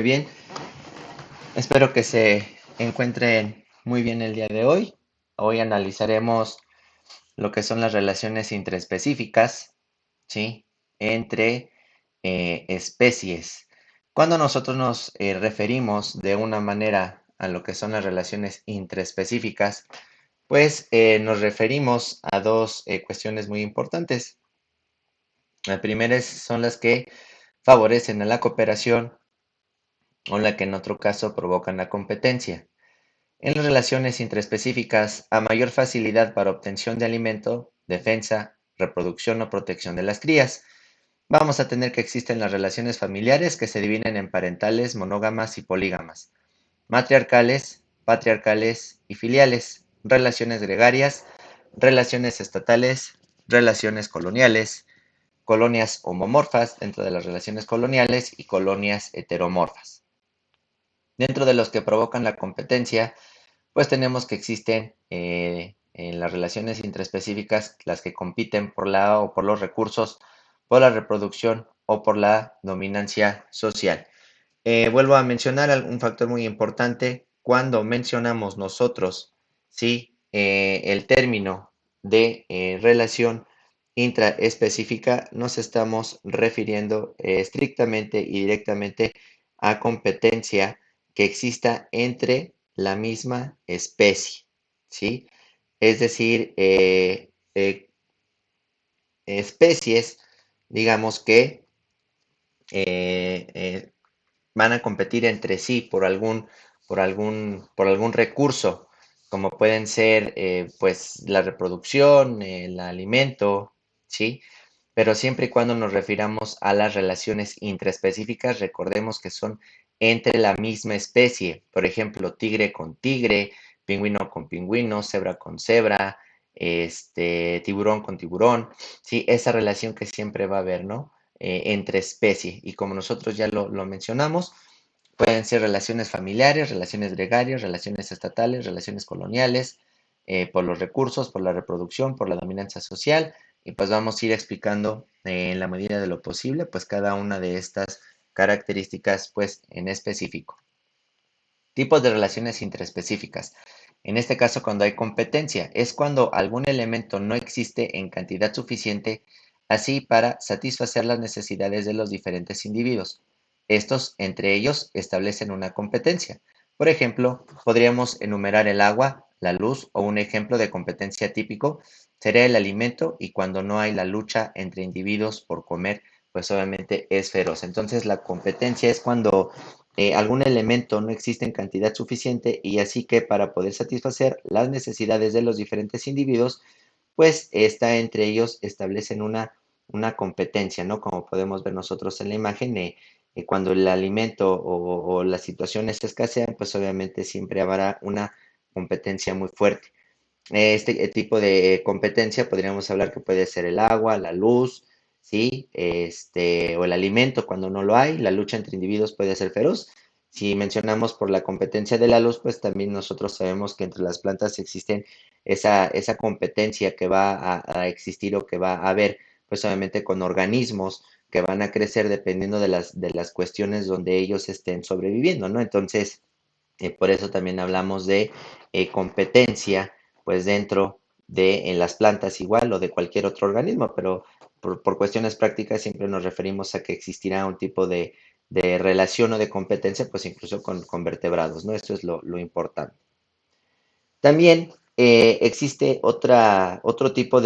muy bien. Espero que se encuentren muy bien el día de hoy. Hoy analizaremos lo que son las relaciones intraespecíficas, ¿sí? Entre especies. Cuando nosotros nos referimos de una manera a lo que son las relaciones intraespecíficas, pues nos referimos a dos cuestiones muy importantes. La primera son las que favorecen a la cooperación o la que en otro caso provocan la competencia. En las relaciones intraespecíficas, a mayor facilidad para obtención de alimento, defensa, reproducción o protección de las crías, vamos a tener que existen las relaciones familiares que se dividen en parentales, monógamas y polígamas, matriarcales, patriarcales y filiales, relaciones gregarias, relaciones estatales, relaciones coloniales, colonias homomorfas dentro de las relaciones coloniales y colonias heteromorfas. Dentro de los que provocan la competencia, pues tenemos que existen en las relaciones intraespecíficas las que compiten por la o por los recursos, por la reproducción o por la dominancia social. Vuelvo a mencionar un factor muy importante cuando mencionamos nosotros, ¿sí? El término de relación intraespecífica, nos estamos refiriendo estrictamente y directamente a competencia que exista entre la misma especie, ¿sí? Es decir, especies, digamos que eh, eh, van a competir entre sí por algún recurso, como pueden ser pues la reproducción, el alimento, ¿sí? Pero siempre y cuando nos refiramos a las relaciones intraespecíficas, recordemos que son entre la misma especie. Por ejemplo, tigre con tigre, pingüino con pingüino, cebra con cebra, tiburón con tiburón, ¿sí? Esa relación que siempre va a haber, ¿no? Entre especie. Y como nosotros ya lo mencionamos, pueden ser relaciones familiares, relaciones gregarias, relaciones estatales, relaciones coloniales, por los recursos, por la reproducción, por la dominancia social, y pues vamos a ir explicando en la medida de lo posible, pues cada una de estas características, pues en específico. Tipos de relaciones intraespecíficas. En este caso, cuando hay competencia, es cuando algún elemento no existe en cantidad suficiente, así para satisfacer las necesidades de los diferentes individuos. Estos, entre ellos, establecen una competencia. Por ejemplo, podríamos enumerar el agua, la luz o un ejemplo de competencia típico sería el alimento y cuando no hay la lucha entre individuos por comer, pues obviamente es feroz. Entonces la competencia es cuando algún elemento no existe en cantidad suficiente y así que para poder satisfacer las necesidades de los diferentes individuos, pues está entre ellos establecen una competencia, ¿no? Como podemos ver nosotros en la imagen, cuando el alimento o las situaciones escasean, pues obviamente siempre habrá una competencia muy fuerte. Este tipo de competencia podríamos hablar que puede ser el agua, la luz, ¿sí? O el alimento cuando no lo hay, la lucha entre individuos puede ser feroz. Si mencionamos por la competencia de la luz, pues también nosotros sabemos que entre las plantas existen esa competencia que va a existir o que va a haber, pues obviamente con organismos que van a crecer dependiendo de las cuestiones donde ellos estén sobreviviendo, ¿no? Entonces, por eso también hablamos de competencia, pues dentro de en las plantas igual o de cualquier otro organismo, pero por cuestiones prácticas siempre nos referimos a que existirá un tipo de relación o de competencia, pues incluso con vertebrados, ¿no? Esto es lo importante. También existe otro tipo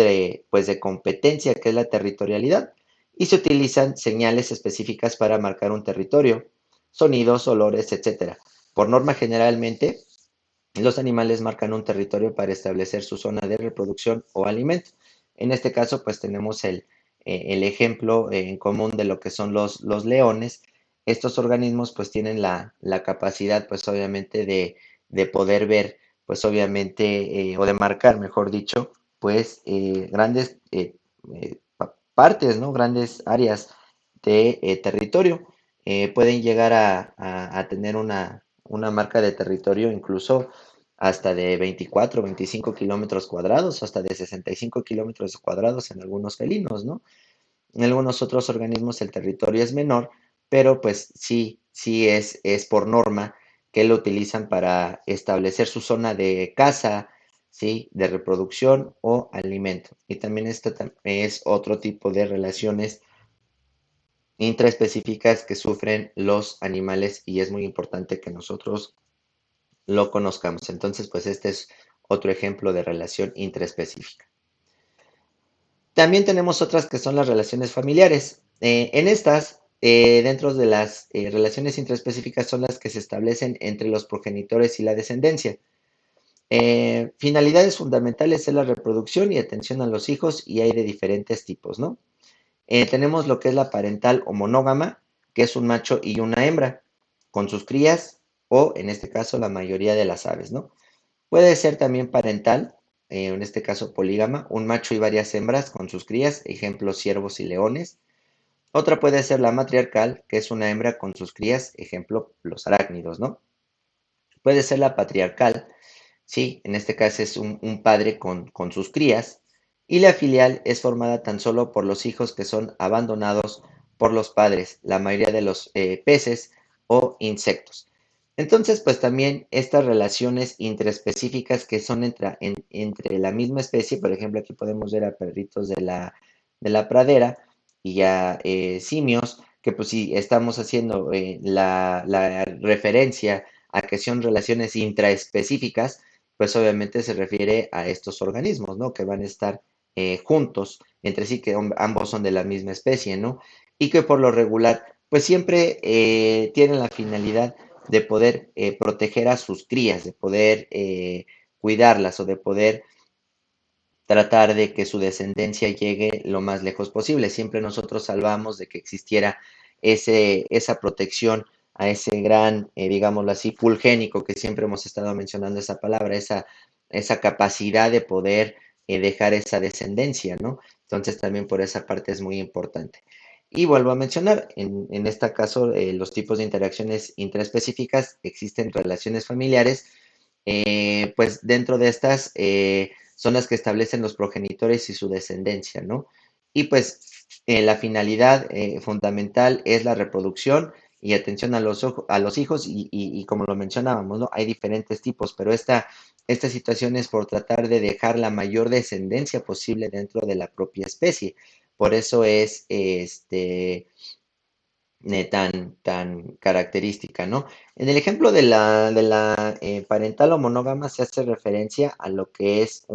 pues de competencia que es la territorialidad y se utilizan señales específicas para marcar un territorio, sonidos, olores, etcétera. Por norma generalmente, los animales marcan un territorio para establecer su zona de reproducción o alimento. En este caso, pues tenemos el ejemplo en común de lo que son los leones. Estos organismos pues tienen la capacidad pues obviamente de poder ver pues obviamente o de marcar mejor dicho pues grandes partes, ¿no? Grandes áreas de territorio. Pueden llegar a tener una marca de territorio incluso hasta de 24, 25 kilómetros cuadrados, hasta de 65 kilómetros cuadrados en algunos felinos, ¿no? En algunos otros organismos el territorio es menor, pero pues sí sí es por norma que lo utilizan para establecer su zona de caza, ¿sí? De reproducción o alimento. Y también esto es otro tipo de relaciones intraespecíficas que sufren los animales y es muy importante que nosotros lo conozcamos. Entonces, pues este es otro ejemplo de relación intraespecífica. También tenemos otras que son las relaciones familiares. En estas, dentro de las relaciones intraespecíficas son las que se establecen entre los progenitores y la descendencia. Finalidades fundamentales es la reproducción y atención a los hijos y hay de diferentes tipos, ¿no? Tenemos lo que es la parental o monógama, que es un macho y una hembra, con sus crías o, en este caso, la mayoría de las aves, ¿no? Puede ser también parental, en este caso polígama, un macho y varias hembras con sus crías, ejemplo ciervos y leones. Otra puede ser la matriarcal, que es una hembra con sus crías, ejemplo los arácnidos, ¿no? Puede ser la patriarcal, sí, en este caso es un padre con sus crías. Y la filial es formada tan solo por los hijos que son abandonados por los padres, la mayoría de los peces o insectos. Entonces, pues también estas relaciones intraespecíficas que son entre la misma especie, por ejemplo, aquí podemos ver a perritos de la pradera y a simios, que pues si estamos haciendo la referencia a que son relaciones intraespecíficas, pues obviamente se refiere a estos organismos, ¿no? Que van a estar juntos entre sí, que ambos son de la misma especie, ¿no? Y que por lo regular, pues siempre tienen la finalidad de poder proteger a sus crías, de poder cuidarlas o de poder tratar de que su descendencia llegue lo más lejos posible. Siempre nosotros salvamos de que existiera esa protección a ese gran, digámoslo así, fulgénico que siempre hemos estado mencionando esa palabra, esa capacidad de poder dejar esa descendencia, ¿no? Entonces también por esa parte es muy importante. Y vuelvo a mencionar, en este caso, los tipos de interacciones intraespecíficas existen relaciones familiares, pues dentro de estas son las que establecen los progenitores y su descendencia, ¿no? Y pues la finalidad fundamental es la reproducción y atención a los hijos y como lo mencionábamos, ¿no? Hay diferentes tipos, pero esta situación es por tratar de dejar la mayor descendencia posible dentro de la propia especie. Por eso es tan característica, ¿no? En el ejemplo de la parental o monógama se hace referencia a lo que es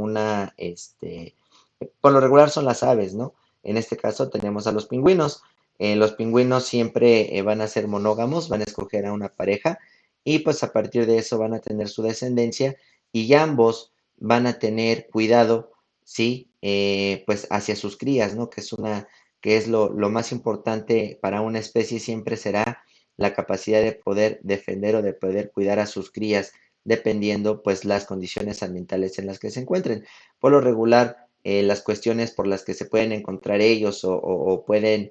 por lo regular son las aves, ¿no? En este caso tenemos a los pingüinos. Los pingüinos siempre van a ser monógamos, van a escoger a una pareja y pues a partir de eso van a tener su descendencia y ambos van a tener cuidado, ¿sí? Pues hacia sus crías, ¿no? Que es lo más importante para una especie siempre será la capacidad de poder defender o de poder cuidar a sus crías, dependiendo pues las condiciones ambientales en las que se encuentren. Por lo regular, las cuestiones por las que se pueden encontrar ellos o pueden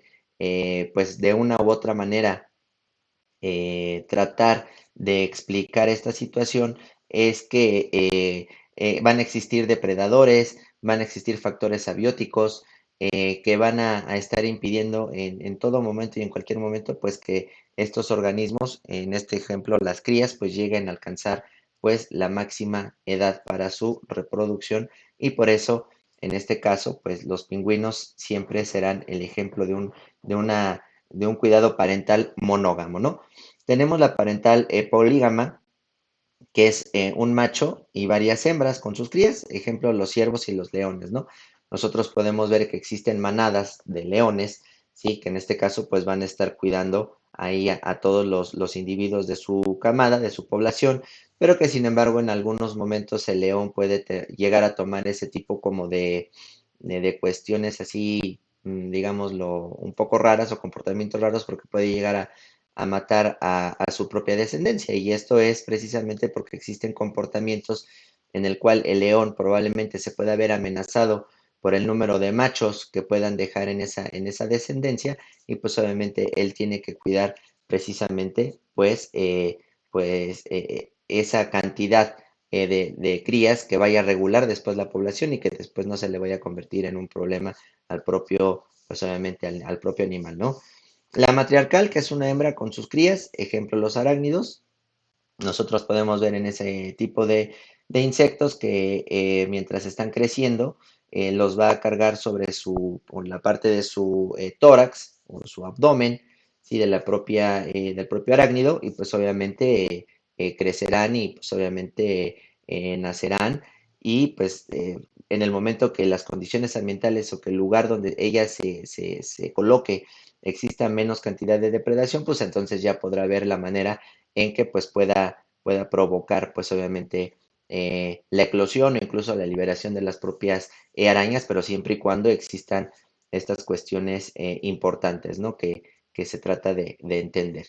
pues de una u otra manera tratar de explicar esta situación es que van a existir depredadores, van a existir factores abióticos que van a estar impidiendo en todo momento y en cualquier momento, pues que estos organismos, en este ejemplo las crías, pues lleguen a alcanzar pues la máxima edad para su reproducción y por eso, en este caso, pues los pingüinos siempre serán el ejemplo de un cuidado parental monógamo, ¿no? Tenemos la parental polígama, que es un macho y varias hembras con sus crías, ejemplo, los ciervos y los leones, ¿no? Nosotros podemos ver que existen manadas de leones, ¿sí? Que en este caso, pues van a estar cuidando ahí a todos los individuos de su camada, de su población, pero que sin embargo en algunos momentos el león puede llegar a tomar ese tipo como de cuestiones así, digámoslo, un poco raras o comportamientos raros porque puede llegar a matar a su propia descendencia. Y esto es precisamente porque existen comportamientos en el cual el león probablemente se pueda ver amenazado por el número de machos que puedan dejar en esa descendencia y pues obviamente él tiene que cuidar precisamente esa cantidad de crías que vaya a regular después la población y que después no se le vaya a convertir en un problema al propio, pues obviamente al propio animal, ¿no? La matriarcal, que es una hembra con sus crías, ejemplo los arácnidos. Nosotros podemos ver en ese tipo de insectos que mientras están creciendo, los va a cargar sobre por la parte de su tórax o su abdomen, ¿sí? Del propio arácnido, y pues obviamente crecerán y pues obviamente nacerán, y pues en el momento que las condiciones ambientales o que el lugar donde ella se coloque exista menos cantidad de depredación, pues entonces ya podrá ver la manera en que pues pueda provocar pues obviamente la eclosión o incluso la liberación de las propias arañas, pero siempre y cuando existan estas cuestiones importantes, ¿no? Que se trata de entender.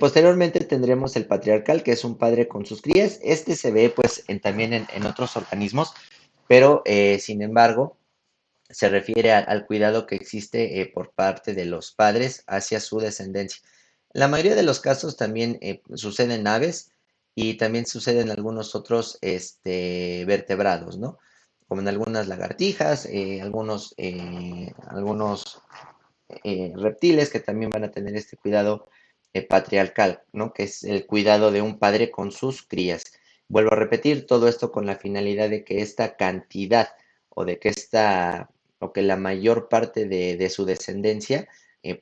Posteriormente tendremos el patriarcal, que es un padre con sus crías. Este se ve pues también en otros organismos, pero sin embargo se refiere al cuidado que existe por parte de los padres hacia su descendencia. En la mayoría de los casos también sucede en aves y también sucede en algunos otros vertebrados, ¿no? Como en algunas lagartijas, algunos reptiles que también van a tener este cuidado patriarcal, ¿no? Que es el cuidado de un padre con sus crías. Vuelvo a repetir, todo esto con la finalidad de que esta cantidad o de que o que la mayor parte de su descendencia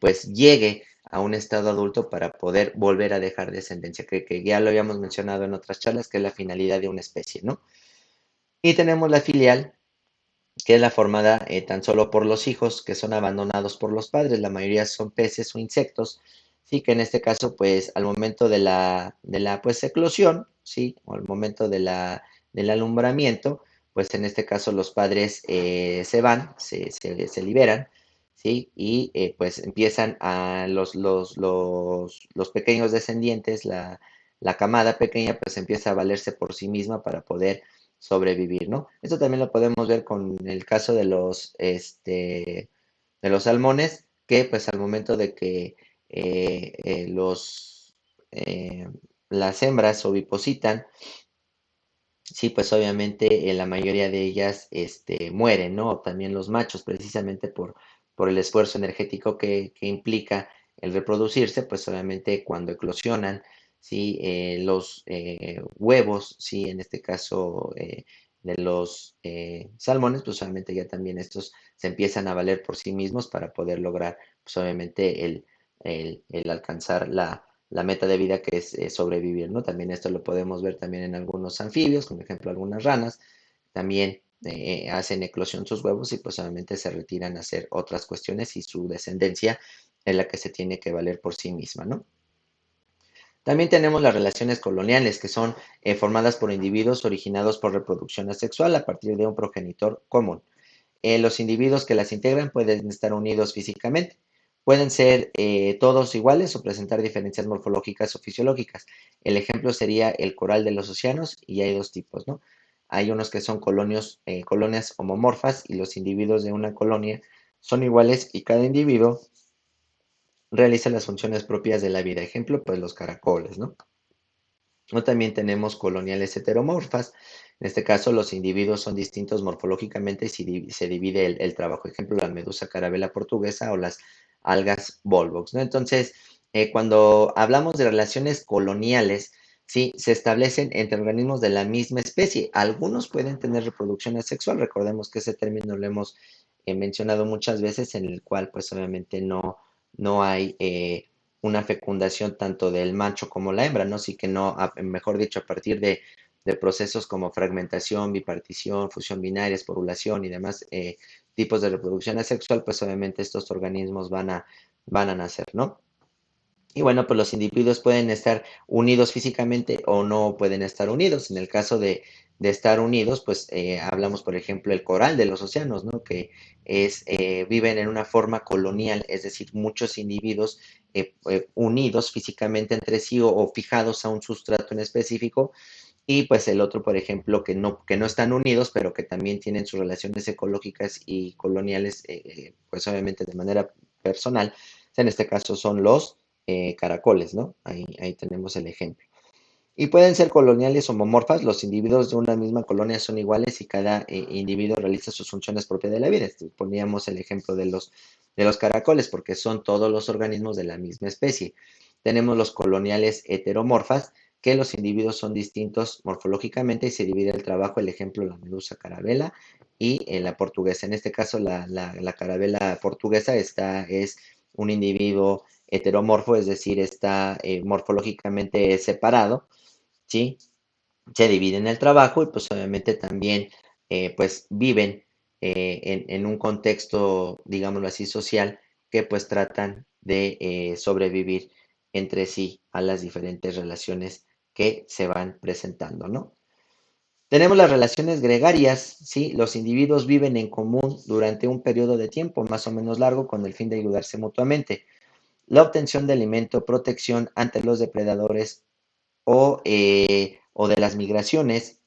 pues llegue a un estado adulto para poder volver a dejar descendencia, que ya lo habíamos mencionado en otras charlas, que es la finalidad de una especie, ¿no? Y tenemos la filial, que es la formada tan solo por los hijos que son abandonados por los padres. La mayoría son peces o insectos, sí, que en este caso, pues al momento de la pues, eclosión, sí, o al momento del alumbramiento, pues en este caso los padres se van, se liberan, sí, y pues empiezan a los pequeños descendientes, la camada pequeña, pues empieza a valerse por sí misma para poder sobrevivir, ¿no? Esto también lo podemos ver con el caso de los salmones, que pues al momento de que eh, eh, los, eh, las hembras ovipositan, sí, pues obviamente la mayoría de ellas mueren, ¿no? O también los machos, precisamente por el esfuerzo energético que implica el reproducirse, pues obviamente cuando eclosionan, sí, los huevos, sí, en este caso de los salmones, pues obviamente ya también estos se empiezan a valer por sí mismos para poder lograr, pues obviamente el alcanzar la meta de vida que es sobrevivir, ¿no? También esto lo podemos ver también en algunos anfibios, como ejemplo algunas ranas, también hacen eclosión sus huevos y pues obviamente se retiran a hacer otras cuestiones y su descendencia es la que se tiene que valer por sí misma, ¿no? También tenemos las relaciones coloniales, que son formadas por individuos originados por reproducción asexual a partir de un progenitor común. Los individuos que las integran pueden estar unidos físicamente. Pueden ser todos iguales o presentar diferencias morfológicas o fisiológicas. El ejemplo sería el coral de los océanos y hay dos tipos, ¿no? Hay unos que son colonias homomorfas y los individuos de una colonia son iguales y cada individuo realiza las funciones propias de la vida. Ejemplo, pues los caracoles, ¿no? O también tenemos coloniales heteromorfas. En este caso, los individuos son distintos morfológicamente y se divide el trabajo. Ejemplo, la medusa carabela portuguesa o las algas volvox, ¿no? Entonces, cuando hablamos de relaciones coloniales, sí, se establecen entre organismos de la misma especie. Algunos pueden tener reproducción asexual. Recordemos que ese término lo hemos mencionado muchas veces, en el cual, pues, obviamente no hay una fecundación tanto del macho como la hembra, ¿no? Sí que no, mejor dicho, a partir de procesos como fragmentación, bipartición, fusión binaria, esporulación y demás tipos de reproducción asexual, pues obviamente estos organismos van a nacer, ¿no? Y bueno, pues los individuos pueden estar unidos físicamente o no pueden estar unidos. En el caso de estar unidos, pues hablamos, por ejemplo, el coral de los océanos, ¿no? Que viven en una forma colonial, es decir, muchos individuos unidos físicamente entre sí o fijados a un sustrato en específico. Y pues el otro, por ejemplo, que no están unidos, pero que también tienen sus relaciones ecológicas y coloniales, pues obviamente de manera personal. En este caso son los caracoles, ¿no? Ahí tenemos el ejemplo. Y pueden ser coloniales o homomorfas, los individuos de una misma colonia son iguales y cada individuo realiza sus funciones propias de la vida. Poníamos el ejemplo de los caracoles, porque son todos los organismos de la misma especie. Tenemos los coloniales heteromorfas, que los individuos son distintos morfológicamente y se divide el trabajo, el ejemplo, la medusa carabela y la portuguesa. En este caso, la carabela portuguesa es un individuo heteromorfo, es decir, está morfológicamente separado, ¿sí? Se dividen el trabajo y pues obviamente también pues viven en un contexto, digámoslo así, social, que pues tratan de sobrevivir entre sí a las diferentes relaciones que se van presentando, ¿no? Tenemos las relaciones gregarias, ¿sí? Los individuos viven en común durante un periodo de tiempo más o menos largo con el fin de ayudarse mutuamente. La obtención de alimento, protección ante los depredadores o de las migraciones,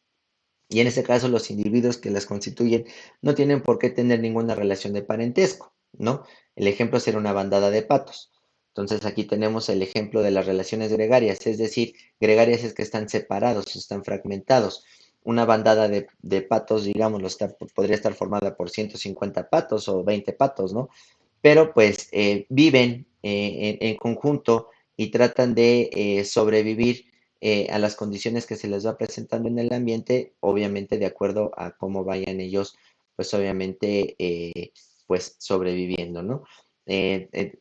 y en este caso los individuos que las constituyen no tienen por qué tener ninguna relación de parentesco, ¿no? El ejemplo sería una bandada de patos. Entonces aquí tenemos el ejemplo de las relaciones gregarias, es decir, gregarias es que están separados, están fragmentados. Una bandada de patos, digámoslo, podría estar formada por 150 patos o 20 patos, ¿no? Pero pues viven en conjunto y tratan de sobrevivir a las condiciones que se les va presentando en el ambiente, obviamente de acuerdo a cómo vayan ellos, pues obviamente, pues sobreviviendo, ¿no?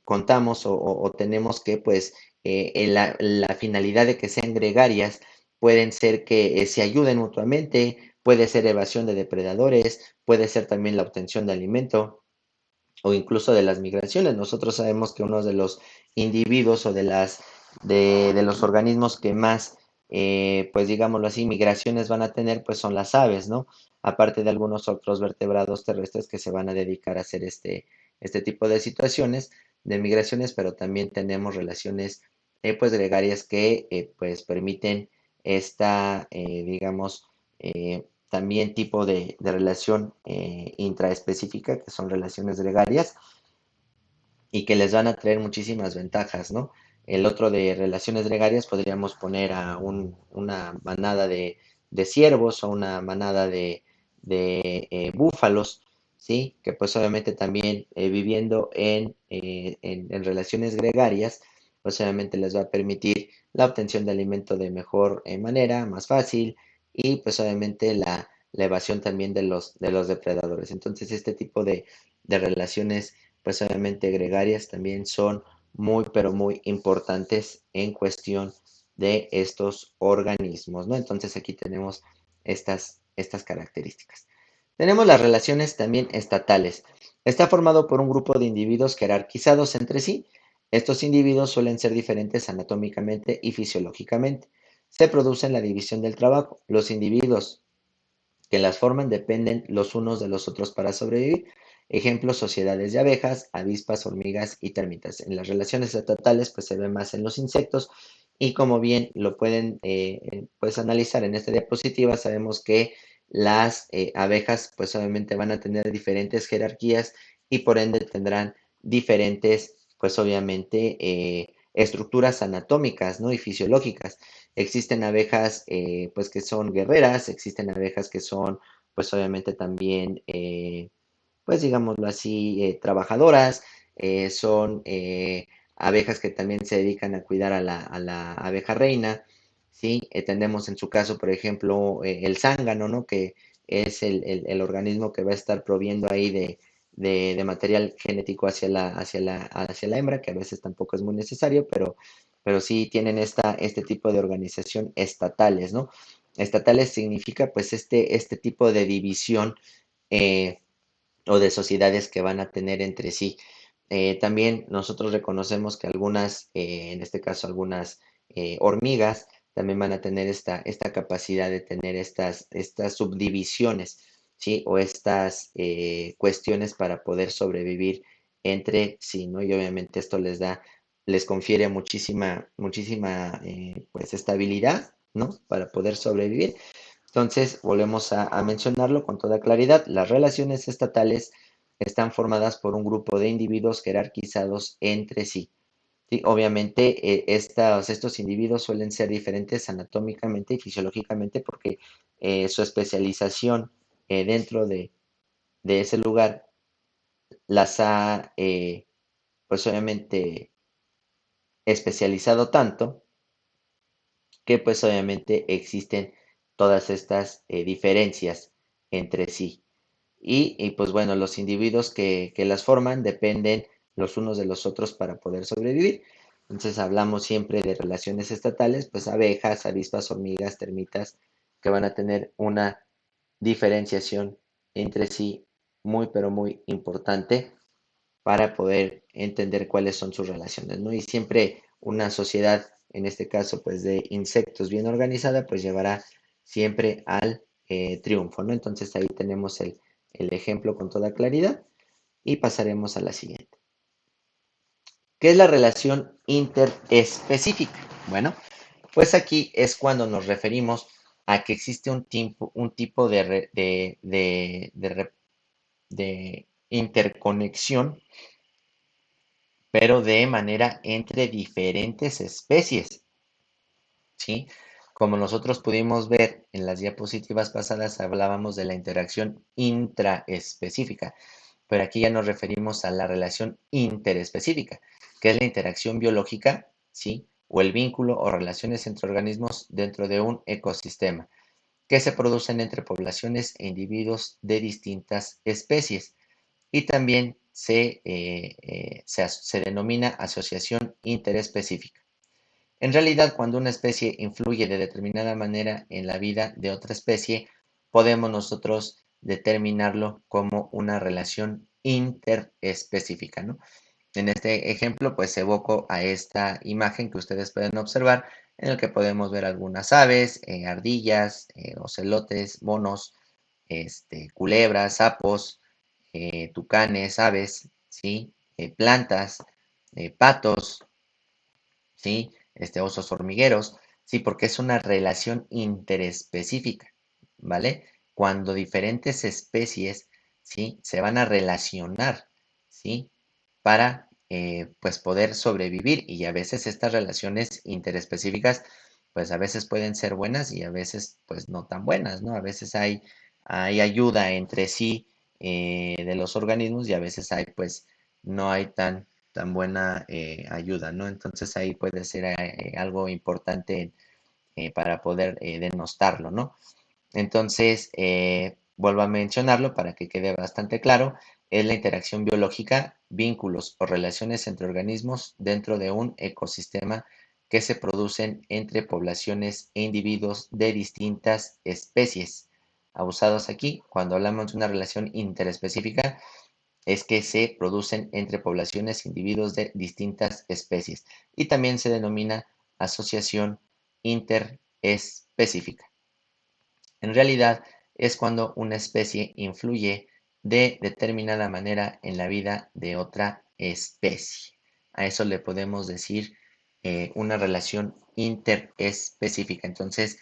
Contamos o tenemos que, pues, la finalidad de que sean gregarias pueden ser que se ayuden mutuamente, puede ser evasión de depredadores, puede ser también la obtención de alimento o incluso de las migraciones. Nosotros sabemos que uno de los individuos o de los organismos que más, pues digámoslo así, migraciones van a tener, pues son las aves, ¿no? Aparte de algunos otros vertebrados terrestres que se van a dedicar a hacer este tipo de situaciones de migraciones, pero también tenemos relaciones, pues gregarias que, pues permiten esta, digamos, también tipo de relación intraespecífica, que son relaciones gregarias, y que les van a traer muchísimas ventajas, ¿no? El otro de relaciones gregarias podríamos poner a una manada de ciervos o una manada de búfalos, ¿sí? Que pues obviamente también viviendo en relaciones gregarias, pues obviamente les va a permitir la obtención de alimento de mejor manera, más fácil, y pues obviamente la evasión también de los depredadores. Entonces este tipo de relaciones pues obviamente gregarias también son muy, pero muy importantes en cuestión de estos organismos, ¿no? Entonces aquí tenemos estas características. Tenemos las relaciones también estatales. Está formado por un grupo de individuos jerarquizados entre sí. Estos individuos suelen ser diferentes anatómicamente y fisiológicamente. Se produce en la división del trabajo. Los individuos que las forman dependen los unos de los otros para sobrevivir. Ejemplos, sociedades de abejas, avispas, hormigas y termitas. En las relaciones estatales, pues se ve más en los insectos y como bien lo pueden pues analizar en esta diapositiva, sabemos que las abejas pues obviamente van a tener diferentes jerarquías y por ende tendrán diferentes pues obviamente estructuras anatómicas, ¿no? Y fisiológicas. Existen abejas pues que son guerreras, existen abejas que son pues obviamente también pues digámoslo así trabajadoras, son abejas que también se dedican a cuidar a a la abeja reina, ¿sí? Tenemos en su caso por ejemplo el zángano, ¿no? Que es el organismo que va a estar proviendo ahí de material genético hacia la hembra, que a veces tampoco es muy necesario, pero sí tienen este tipo de organización estatales, ¿no? Estatales significa pues este tipo de división eh, o de sociedades que van a tener entre sí. También nosotros reconocemos que algunas, en este caso algunas hormigas, también van a tener esta capacidad de tener estas subdivisiones, ¿sí? O estas cuestiones para poder sobrevivir entre sí, ¿no? Y obviamente esto les confiere muchísima, pues, estabilidad, ¿no? Para poder sobrevivir. Entonces, volvemos a mencionarlo con toda claridad. Las relaciones estatales están formadas por un grupo de individuos jerarquizados entre sí. ¿sí? Obviamente, estos individuos suelen ser diferentes anatómicamente y fisiológicamente porque su especialización dentro de ese lugar las ha, pues obviamente, especializado tanto que pues obviamente existen todas estas diferencias entre sí. Pues bueno, los individuos que las forman dependen los unos de los otros para poder sobrevivir. Entonces hablamos siempre de relaciones estatales, pues abejas, avispas, hormigas, termitas, que van a tener una diferenciación entre sí muy, pero muy importante para poder entender cuáles son sus relaciones, ¿no? Y siempre una sociedad, en este caso, pues de insectos bien organizada, pues llevará siempre al triunfo, ¿no? Entonces ahí tenemos el ejemplo con toda claridad y pasaremos a la siguiente. ¿Qué es la relación interespecífica? Bueno, pues aquí es cuando nos referimos a que existe un tipo de interconexión pero de manera entre diferentes especies, ¿sí? Como nosotros pudimos ver en las diapositivas pasadas, hablábamos de la interacción intraespecífica, pero aquí ya nos referimos a la relación interespecífica, que es la interacción biológica, ¿sí? O el vínculo o relaciones entre organismos dentro de un ecosistema, que se producen entre poblaciones e individuos de distintas especies y también se denomina asociación interespecífica. En realidad, cuando una especie influye de determinada manera en la vida de otra especie, podemos nosotros determinarlo como una relación interespecífica, ¿no? En este ejemplo, pues evoco a esta imagen que ustedes pueden observar, en el que podemos ver algunas aves, ardillas, ocelotes, monos, culebras, sapos, tucanes, aves, ¿sí? Plantas, patos, ¿sí? Osos hormigueros, ¿sí? Porque es una relación interespecífica, ¿vale? Cuando diferentes especies, ¿sí? Se van a relacionar, ¿sí? Para, pues, poder sobrevivir y a veces estas relaciones interespecíficas, pues, a veces pueden ser buenas y a veces, pues, no tan buenas, ¿no? A veces hay ayuda entre sí de los organismos y a veces hay, pues, no hay tan buena ayuda, ¿no? Entonces ahí puede ser algo importante para poder denostarlo, ¿no? Entonces, vuelvo a mencionarlo para que quede bastante claro, es la interacción biológica, vínculos o relaciones entre organismos dentro de un ecosistema que se producen entre poblaciones e individuos de distintas especies. Abusados aquí, cuando hablamos de una relación interespecífica, es que se producen entre poblaciones e individuos de distintas especies y también se denomina asociación interespecífica. En realidad es cuando una especie influye de determinada manera en la vida de otra especie. A eso le podemos decir una relación interespecífica. Entonces,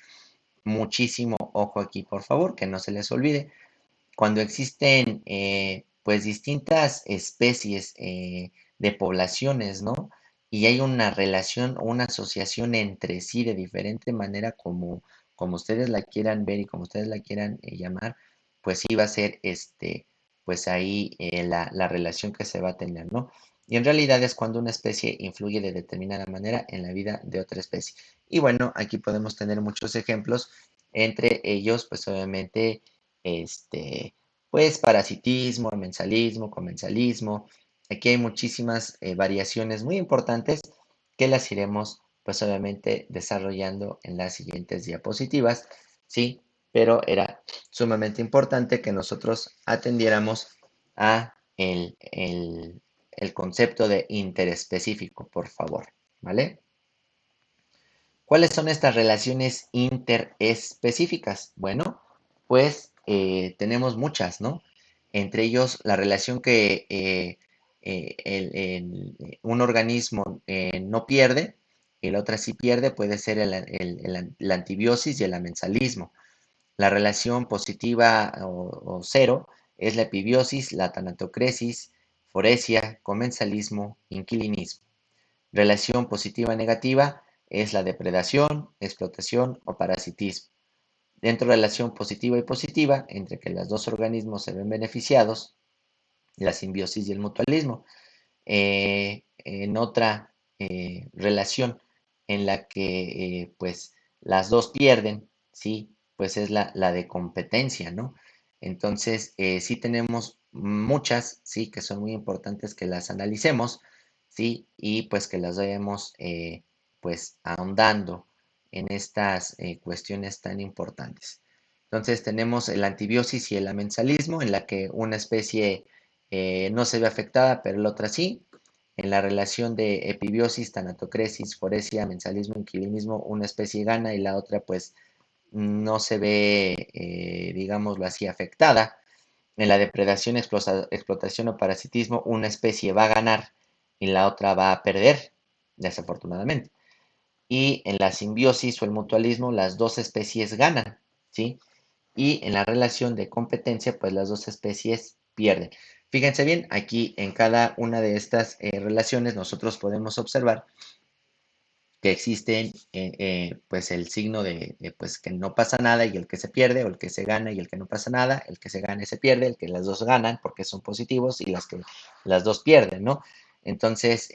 muchísimo ojo aquí, por favor, que no se les olvide cuando existen pues distintas especies de poblaciones, ¿no? Y hay una relación o una asociación entre sí de diferente manera como ustedes la quieran ver y como ustedes la quieran llamar, pues sí va a ser pues ahí la relación que se va a tener, ¿no? Y en realidad es cuando una especie influye de determinada manera en la vida de otra especie. Y bueno, aquí podemos tener muchos ejemplos, entre ellos, pues obviamente este, pues parasitismo, mensalismo, comensalismo. Aquí hay muchísimas variaciones muy importantes que las iremos, pues obviamente, desarrollando en las siguientes diapositivas, ¿sí? Pero era sumamente importante que nosotros atendiéramos a el concepto de interespecífico, por favor, ¿vale? ¿Cuáles son estas relaciones interespecíficas? Bueno, pues tenemos muchas, ¿no? Entre ellos, la relación que un organismo no pierde y la otra sí pierde puede ser la antibiosis y el amensalismo. La relación positiva o cero es la epibiosis, la tanatocresis, foresia, comensalismo, inquilinismo. Relación positiva-negativa es la depredación, explotación o parasitismo. Dentro de relación positiva y positiva, entre que los dos organismos se ven beneficiados, la simbiosis y el mutualismo. En otra relación en la que pues las dos pierden, ¿sí? Pues es la de competencia, ¿no? Entonces, sí tenemos muchas, ¿sí? Que son muy importantes que las analicemos, ¿sí? Y pues que las vayamos pues ahondando en estas cuestiones tan importantes. Entonces tenemos el antibiosis y el amensalismo, en la que una especie no se ve afectada, pero la otra sí. En la relación de epibiosis, tanatocresis, foresia, mensalismo, inquilinismo, una especie gana y la otra pues no se ve, digámoslo así, afectada. En la depredación, explotación o parasitismo, una especie va a ganar y la otra va a perder, desafortunadamente. Y en la simbiosis o el mutualismo, las dos especies ganan, ¿sí? Y en la relación de competencia, pues las dos especies pierden. Fíjense bien, aquí en cada una de estas relaciones nosotros podemos observar que existen pues el signo de, pues que no pasa nada y el que se pierde, o el que se gana y el que no pasa nada, el que se gana y se pierde, el que las dos ganan porque son positivos y las que las dos pierden, ¿no? Entonces,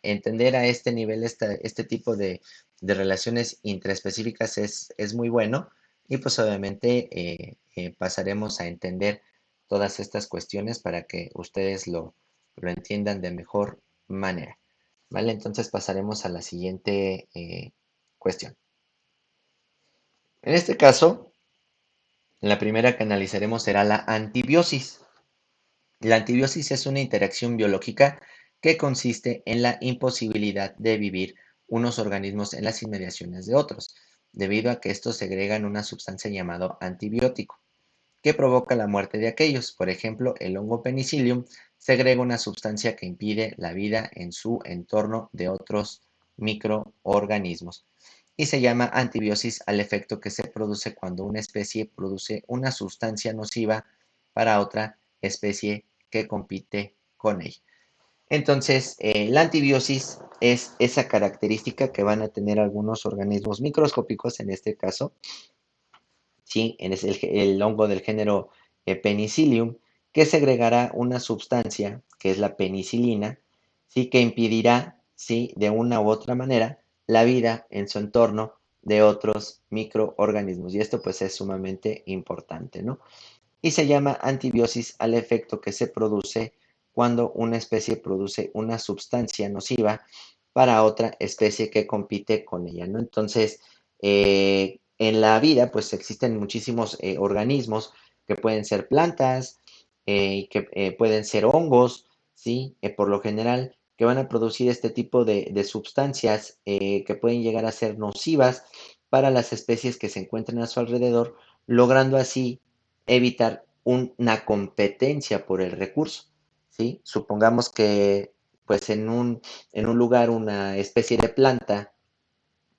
entender a este nivel este tipo de relaciones intraespecíficas es muy bueno y pues obviamente pasaremos a entender todas estas cuestiones para que ustedes lo entiendan de mejor manera. ¿Vale? Entonces pasaremos a la siguiente cuestión. En este caso, la primera que analizaremos será la antibiosis. La antibiosis es una interacción biológica que consiste en la imposibilidad de vivir unos organismos en las inmediaciones de otros, debido a que estos segregan una sustancia llamada antibiótico, que provoca la muerte de aquellos. Por ejemplo, el hongo penicillium segrega una sustancia que impide la vida en su entorno de otros microorganismos y se llama antibiosis al efecto que se produce cuando una especie produce una sustancia nociva para otra especie que compite con ella. Entonces, la antibiosis es esa característica que van a tener algunos organismos microscópicos, en este caso, ¿sí? Es el hongo del género Penicillium, que segregará una sustancia, que es la penicilina, ¿sí? Que impedirá, ¿sí? De una u otra manera, la vida en su entorno de otros microorganismos. Y esto pues es sumamente importante, ¿no? Y se llama antibiosis al efecto que se produce cuando una especie produce una sustancia nociva para otra especie que compite con ella, ¿no? Entonces, en la vida, pues existen muchísimos organismos que pueden ser plantas, que pueden ser hongos, ¿sí? Por lo general, que van a producir este tipo de sustancias que pueden llegar a ser nocivas para las especies que se encuentran a su alrededor, logrando así evitar una competencia por el recurso, ¿sí? Supongamos que, pues, en un lugar una especie de planta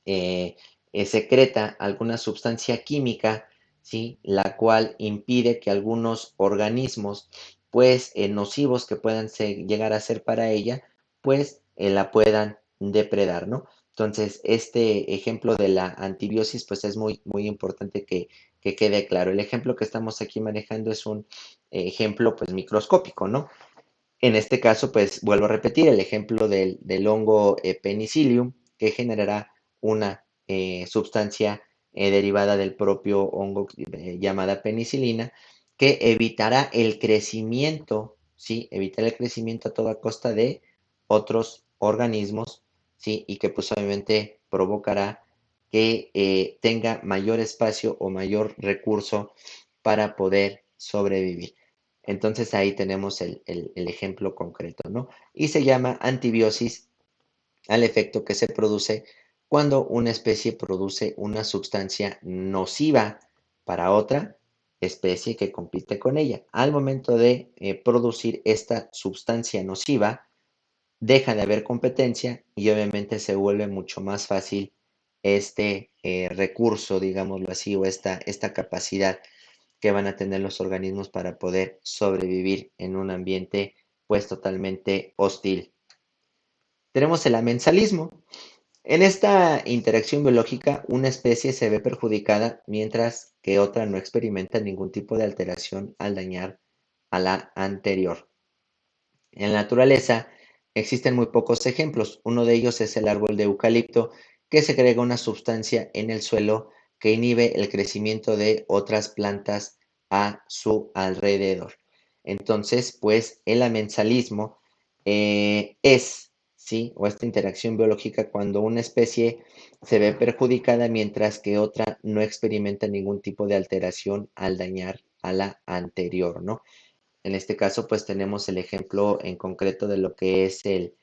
eh, secreta alguna sustancia química, ¿sí? La cual impide que algunos organismos, pues, nocivos que puedan llegar a ser para ella, pues, la puedan depredar, ¿no? Entonces, este ejemplo de la antibiosis, pues, es muy, muy importante que quede claro. El ejemplo que estamos aquí manejando es un ejemplo, pues, microscópico, ¿no? En este caso, pues vuelvo a repetir el ejemplo del hongo Penicillium, que generará una sustancia derivada del propio hongo llamada penicilina, que evitará el crecimiento, ¿sí? Evitará el crecimiento a toda costa de otros organismos, ¿sí? Y que pues obviamente provocará que tenga mayor espacio o mayor recurso para poder sobrevivir. Entonces ahí tenemos el ejemplo concreto, ¿no? Y se llama antibiosis al efecto que se produce cuando una especie produce una sustancia nociva para otra especie que compite con ella. Al momento de producir esta sustancia nociva, deja de haber competencia y obviamente se vuelve mucho más fácil este recurso, digámoslo así, o esta capacidad que van a tener los organismos para poder sobrevivir en un ambiente pues totalmente hostil. tenemos el amensalismo. En esta interacción biológica, una especie se ve perjudicada mientras que otra no experimenta ningún tipo de alteración al dañar a la anterior. En la naturaleza existen muy pocos ejemplos. Uno de ellos es el árbol de eucalipto, que segrega una sustancia en el suelo que inhibe el crecimiento de otras plantas a su alrededor. Entonces, pues el amensalismo es, ¿sí? O esta interacción biológica cuando una especie se ve perjudicada mientras que otra no experimenta ningún tipo de alteración al dañar a la anterior, ¿no? En este caso, pues tenemos el ejemplo en concreto de lo que es el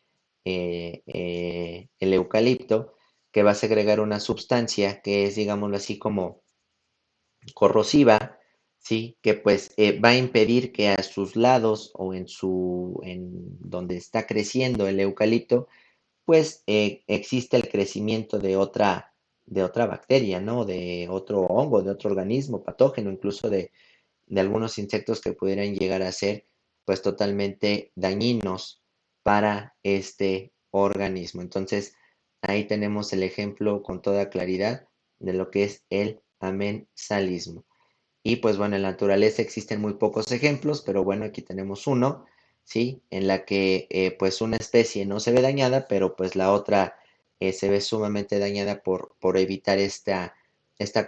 eucalipto, que va a segregar una sustancia que es, digámoslo así, como corrosiva, ¿sí? Que pues va a impedir que a sus lados o en donde está creciendo el eucalipto, pues existe el crecimiento de otra bacteria, ¿no? De otro hongo, de otro organismo patógeno, incluso de algunos insectos que pudieran llegar a ser pues totalmente dañinos para este organismo. Entonces, ahí tenemos el ejemplo con toda claridad de lo que es el amensalismo. Y pues bueno, en la naturaleza existen muy pocos ejemplos, pero bueno, aquí tenemos uno, ¿sí? En la que pues una especie no se ve dañada, pero pues la otra se ve sumamente dañada por evitar esta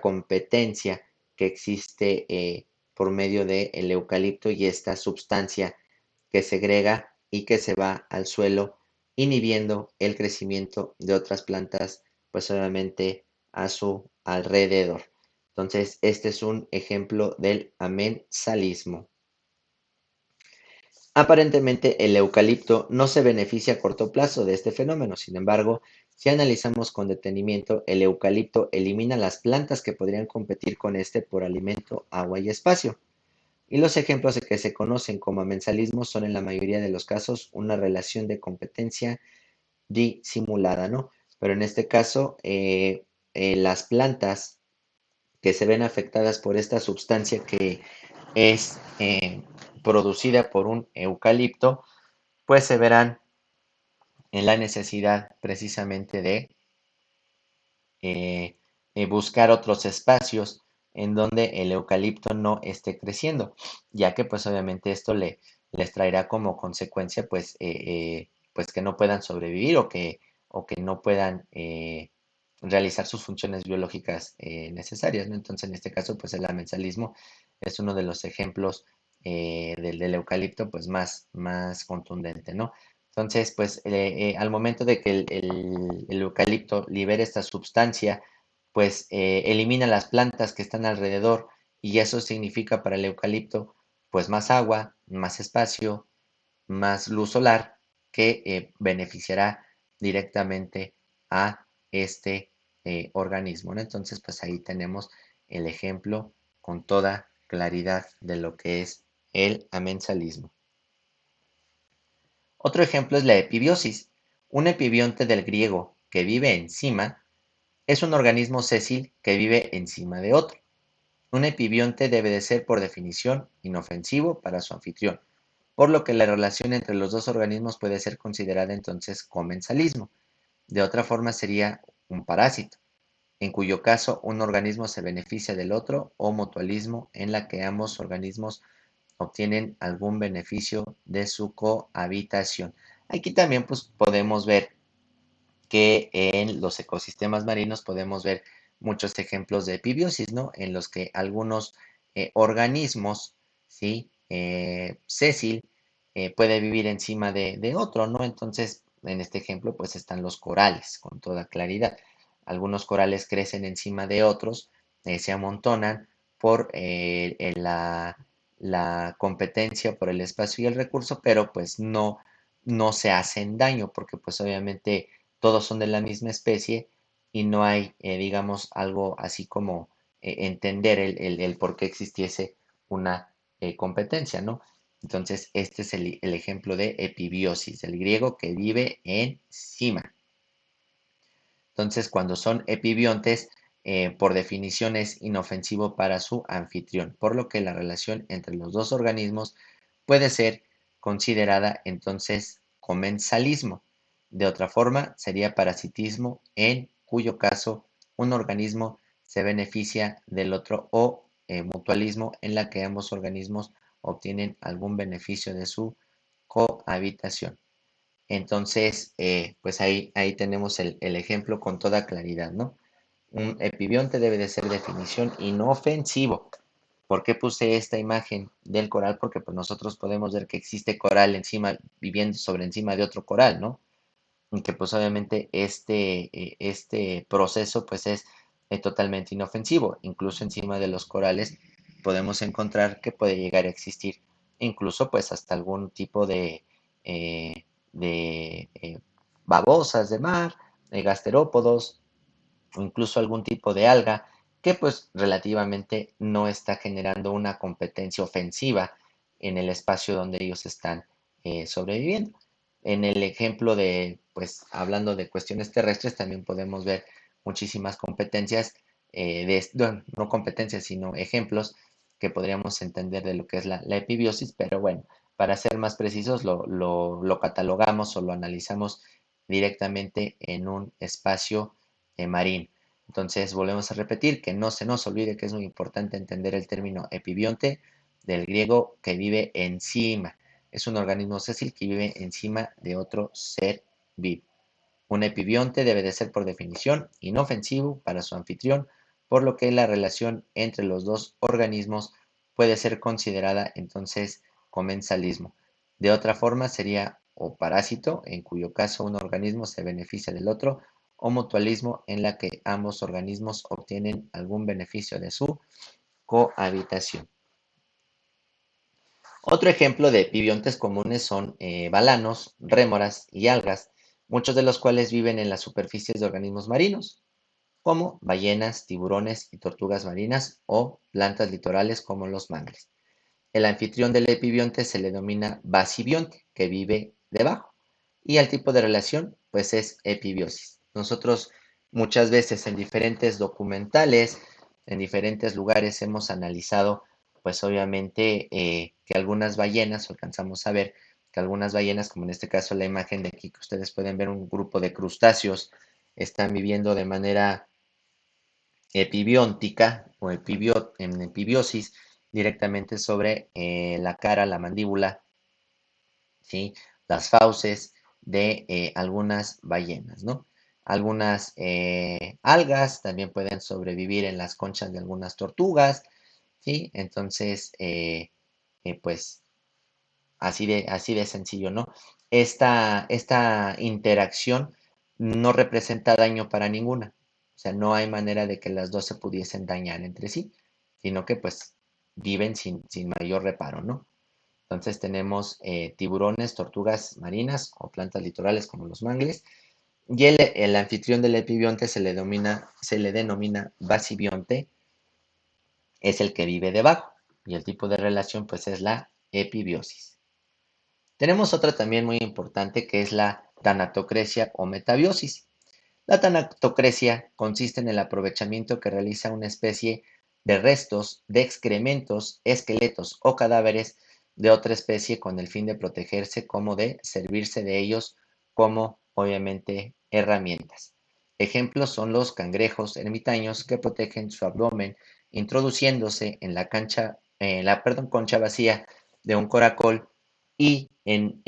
competencia que existe por medio del eucalipto y esta sustancia que segrega y que se va al suelo, inhibiendo el crecimiento de otras plantas, pues obviamente a su alrededor. Entonces, este es un ejemplo del amensalismo. Aparentemente, el eucalipto no se beneficia a corto plazo de este fenómeno. Sin embargo, si analizamos con detenimiento, el eucalipto elimina las plantas que podrían competir con este por alimento, agua y espacio. Y los ejemplos que se conocen como amensalismo son en la mayoría de los casos una relación de competencia disimulada, ¿no? Pero en este caso, las plantas que se ven afectadas por esta sustancia que es producida por un eucalipto, pues se verán en la necesidad precisamente de eh, buscar otros espacios en donde el eucalipto no esté creciendo, ya que pues obviamente esto les traerá como consecuencia pues que no puedan sobrevivir o que no puedan realizar sus funciones biológicas necesarias, ¿no? Entonces en este caso pues el amensalismo es uno de los ejemplos del eucalipto pues más contundente, ¿no? Entonces, pues al momento de que el eucalipto libere esta sustancia, pues elimina las plantas que están alrededor y eso significa para el eucalipto pues más agua, más espacio, más luz solar que beneficiará directamente a este organismo, ¿no? Entonces, pues ahí tenemos el ejemplo con toda claridad de lo que es el amensalismo. Otro ejemplo es la epibiosis. Un epibionte del griego que vive encima es un organismo sésil que vive encima de otro. Un epibionte debe de ser por definición inofensivo para su anfitrión, por lo que la relación entre los dos organismos puede ser considerada entonces comensalismo. De otra forma sería un parásito, en cuyo caso un organismo se beneficia del otro, o mutualismo, en la que ambos organismos obtienen algún beneficio de su cohabitación. Aquí también pues, podemos ver que en los ecosistemas marinos podemos ver muchos ejemplos de epibiosis, ¿no? En los que algunos organismos, ¿sí? Sésil puede vivir encima de otro, ¿no? Entonces, en este ejemplo, pues están los corales, con toda claridad. Algunos corales crecen encima de otros, se amontonan por la competencia por el espacio y el recurso, pero pues no se hacen daño, porque pues obviamente todos son de la misma especie y no hay, digamos, algo así como entender el por qué existiese una competencia, ¿no? Entonces, este es el ejemplo de epibiosis, del griego que vive encima. Entonces, cuando son epibiontes, por definición es inofensivo para su anfitrión, por lo que la relación entre los dos organismos puede ser considerada entonces comensalismo. De otra forma, sería parasitismo, en cuyo caso un organismo se beneficia del otro, o mutualismo, en la que ambos organismos obtienen algún beneficio de su cohabitación. Entonces, pues ahí tenemos el ejemplo con toda claridad, ¿no? Un epibionte debe de ser definición inofensivo. ¿Por qué puse esta imagen del coral? Porque pues nosotros podemos ver que existe coral encima, viviendo sobre encima de otro coral, ¿no? Y que pues obviamente este proceso pues es totalmente inofensivo. Incluso encima de los corales podemos encontrar que puede llegar a existir incluso pues hasta algún tipo eh, de babosas de mar, gasterópodos, o incluso algún tipo de alga que pues relativamente no está generando una competencia ofensiva en el espacio donde ellos están sobreviviendo. En el ejemplo de, pues hablando de cuestiones terrestres, también podemos ver muchísimas competencias, bueno, no competencias, sino ejemplos que podríamos entender de lo que es la epibiosis, pero bueno, para ser más precisos, lo catalogamos o lo analizamos directamente en un espacio marino. Entonces, volvemos a repetir que no se nos olvide que es muy importante entender el término epibionte, del griego que vive encima. Es un organismo sésil que vive encima de otro ser vivo. Un epibionte debe de ser por definición inofensivo para su anfitrión, por lo que la relación entre los dos organismos puede ser considerada entonces comensalismo. De otra forma sería o parásito, en cuyo caso un organismo se beneficia del otro, o mutualismo, en la que ambos organismos obtienen algún beneficio de su cohabitación. Otro ejemplo de epibiontes comunes son balanos, rémoras y algas, muchos de los cuales viven en las superficies de organismos marinos, como ballenas, tiburones y tortugas marinas, o plantas litorales como los mangles. El anfitrión del epibionte se le denomina basibionte, que vive debajo, y el tipo de relación pues es epibiosis. Nosotros muchas veces en diferentes documentales, en diferentes lugares hemos analizado pues obviamente que algunas ballenas, alcanzamos a ver que algunas ballenas, como en este caso la imagen de aquí que ustedes pueden ver, un grupo de crustáceos están viviendo de manera epibióntica o en epibiosis directamente sobre la cara, la mandíbula, ¿sí? Las fauces de algunas ballenas, ¿no? Algunas algas también pueden sobrevivir en las conchas de algunas tortugas, ¿sí? Entonces, pues así de sencillo, ¿no? Esta interacción no representa daño para ninguna. O sea, no hay manera de que las dos se pudiesen dañar entre sí, sino que pues viven sin mayor reparo, ¿no? Entonces tenemos tiburones, tortugas marinas o plantas litorales como los mangles. Y el anfitrión del epibionte se le denomina basibionte, es el que vive debajo. Y el tipo de relación pues es la epibiosis. Tenemos otra también muy importante que es la tanatocresia o metabiosis. La tanatocresia consiste en el aprovechamiento que realiza una especie de restos de excrementos, esqueletos o cadáveres de otra especie con el fin de protegerse como de servirse de ellos como obviamente herramientas. Ejemplos son los cangrejos ermitaños que protegen su abdomen introduciéndose en la concha vacía de un caracol y un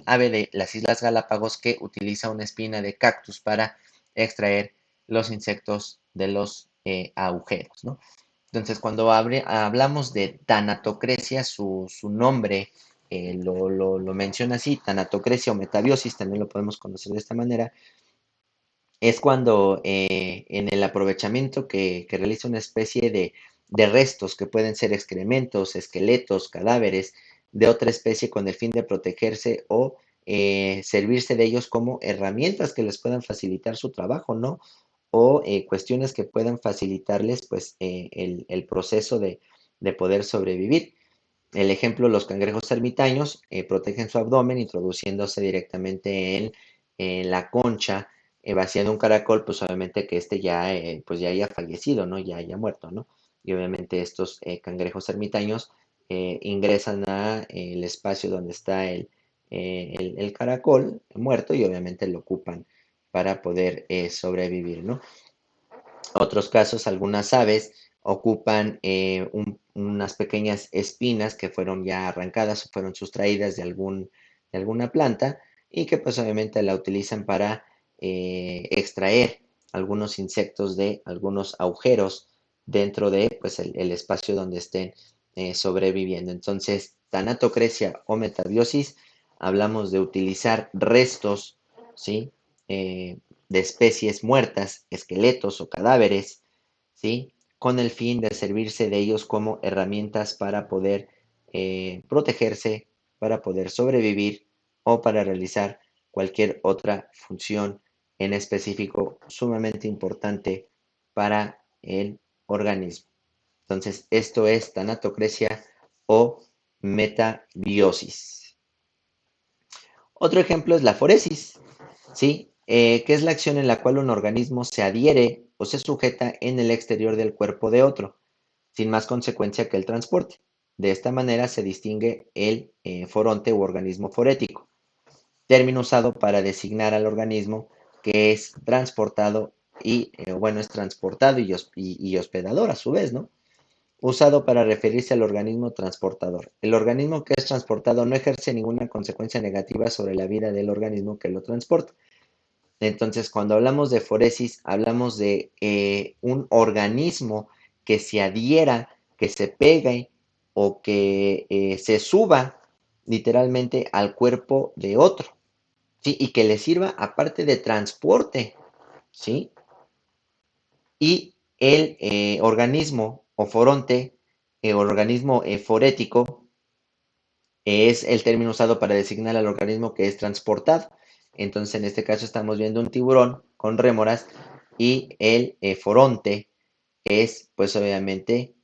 ave de las Islas Galápagos que utiliza una espina de cactus para extraer los insectos de los agujeros, ¿no? Entonces, cuando hablamos de tanatocresia, su nombre lo menciona así, tanatocresia o metabiosis, también lo podemos conocer de esta manera, es cuando en el aprovechamiento que realiza una especie de restos que pueden ser excrementos, esqueletos, cadáveres de otra especie con el fin de protegerse o servirse de ellos como herramientas que les puedan facilitar su trabajo, ¿no? O cuestiones que puedan facilitarles pues el proceso de poder sobrevivir. El ejemplo, los cangrejos ermitaños protegen su abdomen introduciéndose directamente en la concha vacía de un caracol, pues obviamente que este ya, pues ya haya fallecido, ¿no? Ya haya muerto, ¿no? Y obviamente estos cangrejos ermitaños ingresan a el espacio donde está el caracol muerto y obviamente lo ocupan para poder sobrevivir, ¿no? Otros casos, algunas aves ocupan unas pequeñas espinas que fueron ya arrancadas o fueron sustraídas de alguna planta y que pues obviamente la utilizan para extraer algunos insectos de algunos agujeros dentro de pues el espacio donde estén sobreviviendo. Entonces, tanatocresia o metabiosis, hablamos de utilizar restos, ¿sí? Eh, de especies muertas, esqueletos o cadáveres, ¿sí? Con el fin de servirse de ellos como herramientas para poder protegerse, para poder sobrevivir o para realizar cualquier otra función en específico sumamente importante para el organismo. Entonces, esto es tanatocresia o metabiosis. Otro ejemplo es la foresis, ¿sí? Que es la acción en la cual un organismo se adhiere o se sujeta en el exterior del cuerpo de otro, sin más consecuencia que el transporte. De esta manera se distingue el foronte u organismo forético, término usado para designar al organismo que es transportado bueno, es transportado y hospedador a su vez, ¿no? Usado para referirse al organismo transportador. El organismo que es transportado no ejerce ninguna consecuencia negativa sobre la vida del organismo que lo transporta. Entonces, cuando hablamos de foresis, hablamos de un organismo que se adhiera, que se pegue o que se suba literalmente al cuerpo de otro, ¿sí? Y que le sirva aparte de transporte, ¿sí? Y el organismo o foronte, organismo forético, es el término usado para designar al organismo que es transportado. Entonces, en este caso estamos viendo un tiburón con rémoras y el foronte es, pues obviamente,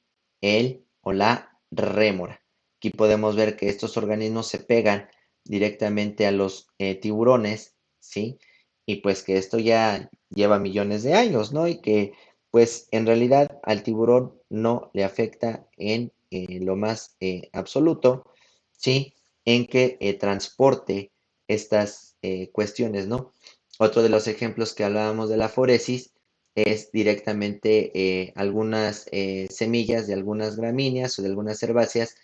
el o la rémora. Aquí podemos ver que estos organismos se pegan directamente a los tiburones, ¿sí? Y pues que esto ya lleva millones de años, ¿no? Y que pues en realidad al tiburón no le afecta en lo más absoluto, ¿sí? En que transporte estas cuestiones, ¿no? Otro de los ejemplos que hablábamos de la foresis es directamente algunas semillas de algunas gramíneas o de algunas herbáceas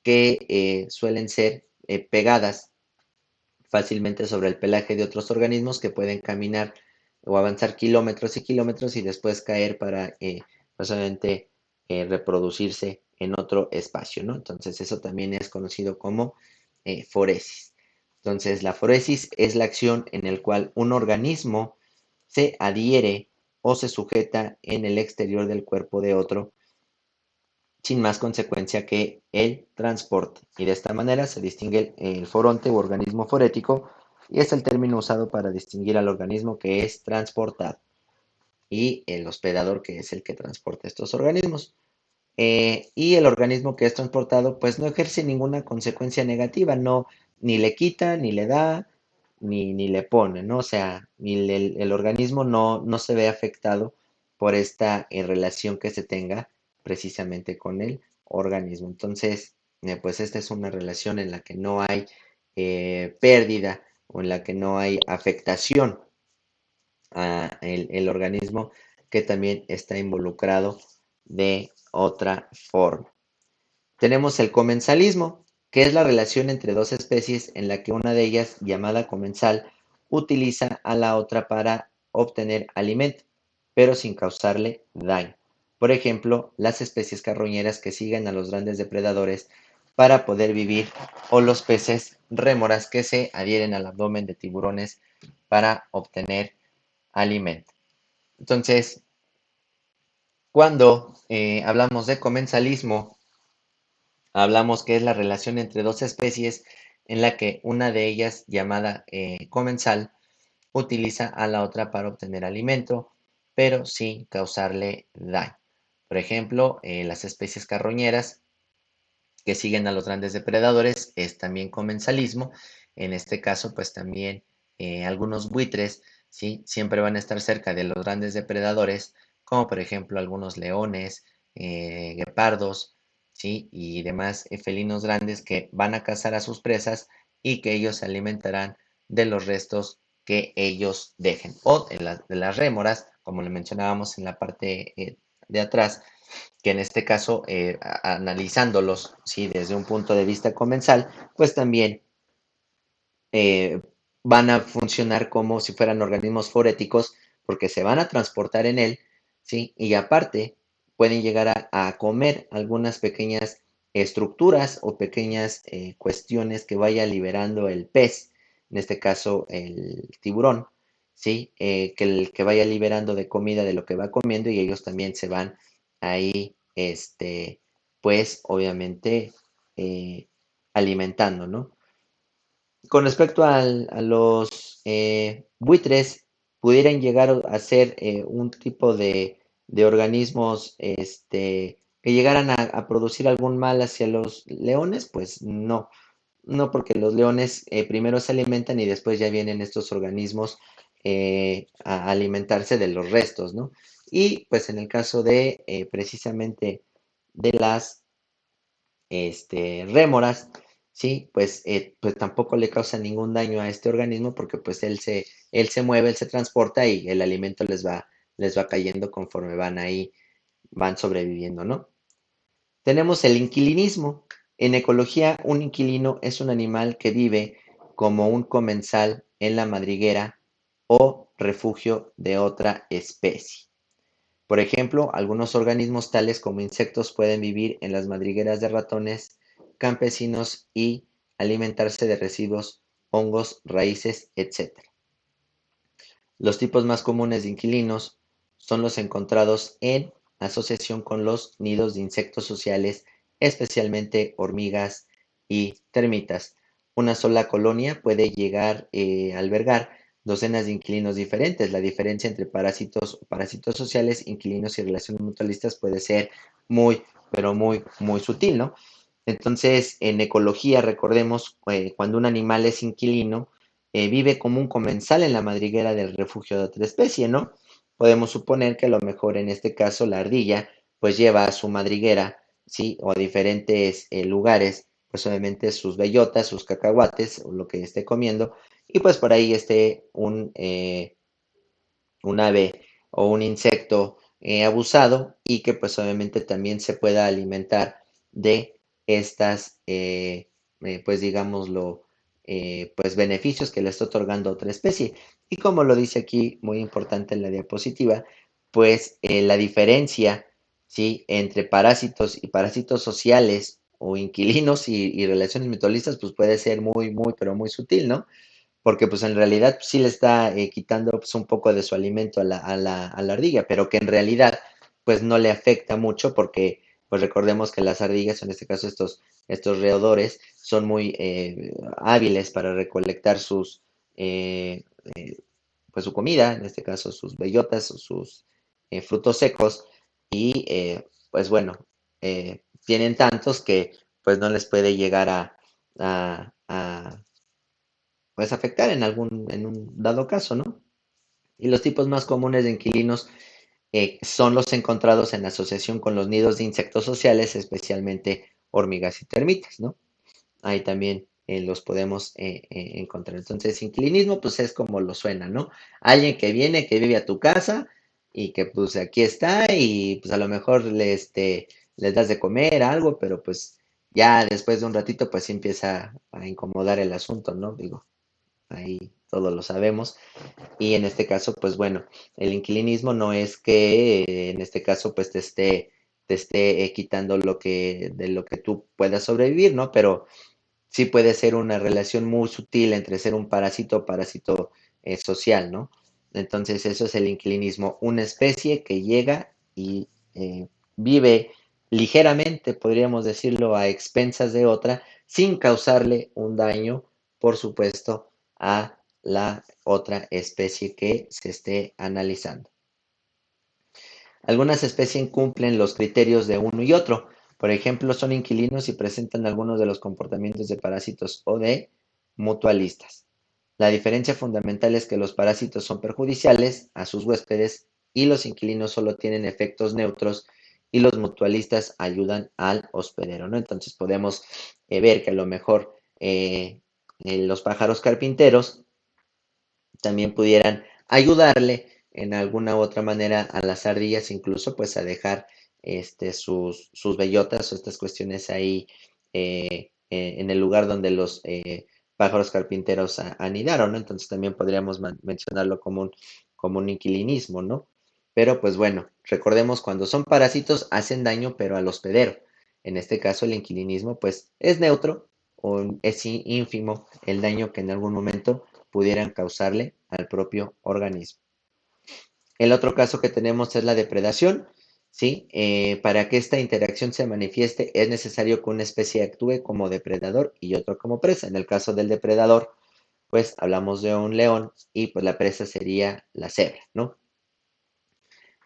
que suelen ser pegadas fácilmente sobre el pelaje de otros organismos que pueden caminar o avanzar kilómetros y kilómetros y después caer para pues obviamente reproducirse en otro espacio, ¿no? Entonces eso también es conocido como foresis. Entonces la foresis es la acción en la cual un organismo se adhiere o se sujeta en el exterior del cuerpo de otro sin más consecuencia que el transporte. Y de esta manera se distingue el foronte u organismo forético y es el término usado para distinguir al organismo que es transportado y el hospedador que es el que transporta estos organismos. Y el organismo que es transportado pues no ejerce ninguna consecuencia negativa, no ni le quita, ni le da, ni le pone, ¿no? O sea, el organismo no se ve afectado por esta relación que se tenga precisamente con el organismo. Entonces, pues esta es una relación en la que no hay pérdida o en la que no hay afectación a el organismo que también está involucrado de otra forma. Tenemos el comensalismo, que es la relación entre dos especies en la que una de ellas, llamada comensal, utiliza a la otra para obtener alimento, pero sin causarle daño. Por ejemplo, las especies carroñeras que siguen a los grandes depredadores para poder vivir, o los peces rémoras que se adhieren al abdomen de tiburones para obtener alimento. Entonces, cuando hablamos de comensalismo, hablamos que es la relación entre dos especies en la que una de ellas, llamada comensal, utiliza a la otra para obtener alimento, pero sin causarle daño. Por ejemplo, las especies carroñeras que siguen a los grandes depredadores es también comensalismo. En este caso, pues también algunos buitres, ¿sí? Siempre van a estar cerca de los grandes depredadores, como por ejemplo algunos leones, guepardos, ¿sí? Y demás felinos grandes que van a cazar a sus presas y que ellos se alimentarán de los restos que ellos dejen o de las rémoras, como le mencionábamos en la parte de atrás, que en este caso, analizándolos, ¿sí? Desde un punto de vista comensal, pues también eh, van a funcionar como si fueran organismos foréticos porque se van a transportar en él, ¿sí? Y aparte pueden llegar a comer algunas pequeñas estructuras o pequeñas cuestiones que vaya liberando el pez, en este caso el tiburón, ¿sí? Que vaya liberando de comida de lo que va comiendo y ellos también se van ahí, pues obviamente alimentando, ¿no? Con respecto a los buitres, pudieran llegar a ser un tipo de organismos que llegaran a producir algún mal hacia los leones, pues no, no porque los leones primero se alimentan y después ya vienen estos organismos a alimentarse de los restos, ¿no? Y pues en el caso de precisamente de las rémoras, ¿sí? Pues tampoco le causa ningún daño a este organismo porque pues él se mueve, él se transporta y el alimento les va cayendo conforme van ahí, van sobreviviendo, ¿no? Tenemos el inquilinismo. En ecología, un inquilino es un animal que vive como un comensal en la madriguera o refugio de otra especie. Por ejemplo, algunos organismos tales como insectos pueden vivir en las madrigueras de ratones campesinos y alimentarse de residuos, hongos, raíces, etc. Los tipos más comunes de inquilinos son los encontrados en asociación con los nidos de insectos sociales, especialmente hormigas y termitas. Una sola colonia puede llegar a albergar docenas de inquilinos diferentes. La diferencia entre parásitos sociales, inquilinos y relaciones mutualistas puede ser muy, pero muy, muy sutil, ¿no? Entonces, en ecología, recordemos, cuando un animal es inquilino, vive como un comensal en la madriguera del refugio de otra especie, ¿no? Podemos suponer que a lo mejor en este caso la ardilla pues lleva a su madriguera, ¿sí? O a diferentes lugares, pues obviamente sus bellotas, sus cacahuates, o lo que esté comiendo, y pues por ahí esté un ave o un insecto abusado y que pues obviamente también se pueda alimentar de estas, pues digámoslo, pues beneficios que le está otorgando otra especie. Y como lo dice aquí, muy importante en la diapositiva, pues la diferencia, ¿sí? Entre parásitos y parásitos sociales o inquilinos y relaciones mutualistas, pues puede ser muy, muy, pero muy sutil, ¿no? Porque pues en realidad pues, sí le está quitando pues, un poco de su alimento a la ardilla, pero que en realidad pues no le afecta mucho porque pues recordemos que las ardillas, en este caso estos roedores, son muy hábiles para recolectar eh, eh, pues su comida, en este caso sus bellotas o sus frutos secos y pues bueno, tienen tantos que pues no les puede llegar a pues afectar en un dado caso, ¿no? Y los tipos más comunes de inquilinos son los encontrados en asociación con los nidos de insectos sociales, especialmente hormigas y termitas, ¿no? Ahí también los podemos encontrar. Entonces, inquilinismo, pues es como lo suena, ¿no? Alguien que viene, que vive a tu casa y que pues aquí está y pues a lo mejor les das de comer algo, pero pues ya después de un ratito pues sí empieza a incomodar el asunto, ¿no? Digo, ahí todos lo sabemos. Y en este caso, pues bueno, el inquilinismo no es que en este caso pues te esté quitando de lo que tú puedas sobrevivir, ¿no? Pero sí puede ser una relación muy sutil entre ser un parásito o parásito social, ¿no? Entonces eso es el inquilinismo, una especie que llega y vive ligeramente, podríamos decirlo, a expensas de otra, sin causarle un daño, por supuesto, a la otra especie que se esté analizando. Algunas especies cumplen los criterios de uno y otro. Por ejemplo, son inquilinos y presentan algunos de los comportamientos de parásitos o de mutualistas. La diferencia fundamental es que los parásitos son perjudiciales a sus huéspedes y los inquilinos solo tienen efectos neutros y los mutualistas ayudan al hospedero, ¿no? Entonces podemos ver que a lo mejor los pájaros carpinteros también pudieran ayudarle en alguna u otra manera a las ardillas, incluso pues a dejar sus bellotas o estas cuestiones ahí en el lugar donde los pájaros carpinteros anidaron, ¿no? Entonces también podríamos mencionarlo como un inquilinismo, ¿no? Pero pues bueno, recordemos cuando son parásitos hacen daño, pero al hospedero. En este caso el inquilinismo pues es neutro o es ínfimo el daño que en algún momento pudieran causarle al propio organismo. El otro caso que tenemos es la depredación, ¿sí? Para que esta interacción se manifieste es necesario que una especie actúe como depredador y otro como presa. En el caso del depredador, pues hablamos de un león y pues la presa sería la cebra, ¿no?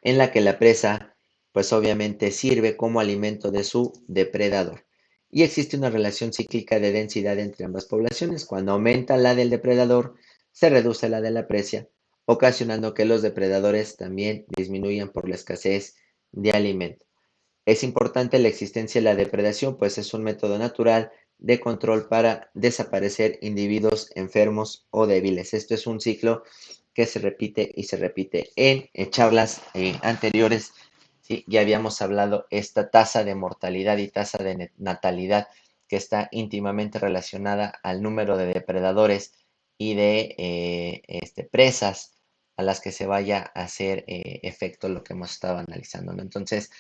En la que la presa, pues obviamente sirve como alimento de su depredador. Y existe una relación cíclica de densidad entre ambas poblaciones. Cuando aumenta la del depredador, se reduce la de la presa, ocasionando que los depredadores también disminuyan por la escasez de alimento. Es importante la existencia de la depredación, pues es un método natural de control para desaparecer individuos enfermos o débiles. Esto es un ciclo que se repite y se repite. En charlas anteriores, ¿sí? Ya habíamos hablado esta tasa de mortalidad y tasa de natalidad que está íntimamente relacionada al número de depredadores y de presas a las que se vaya a hacer efecto lo que hemos estado analizando, ¿no? Entonces,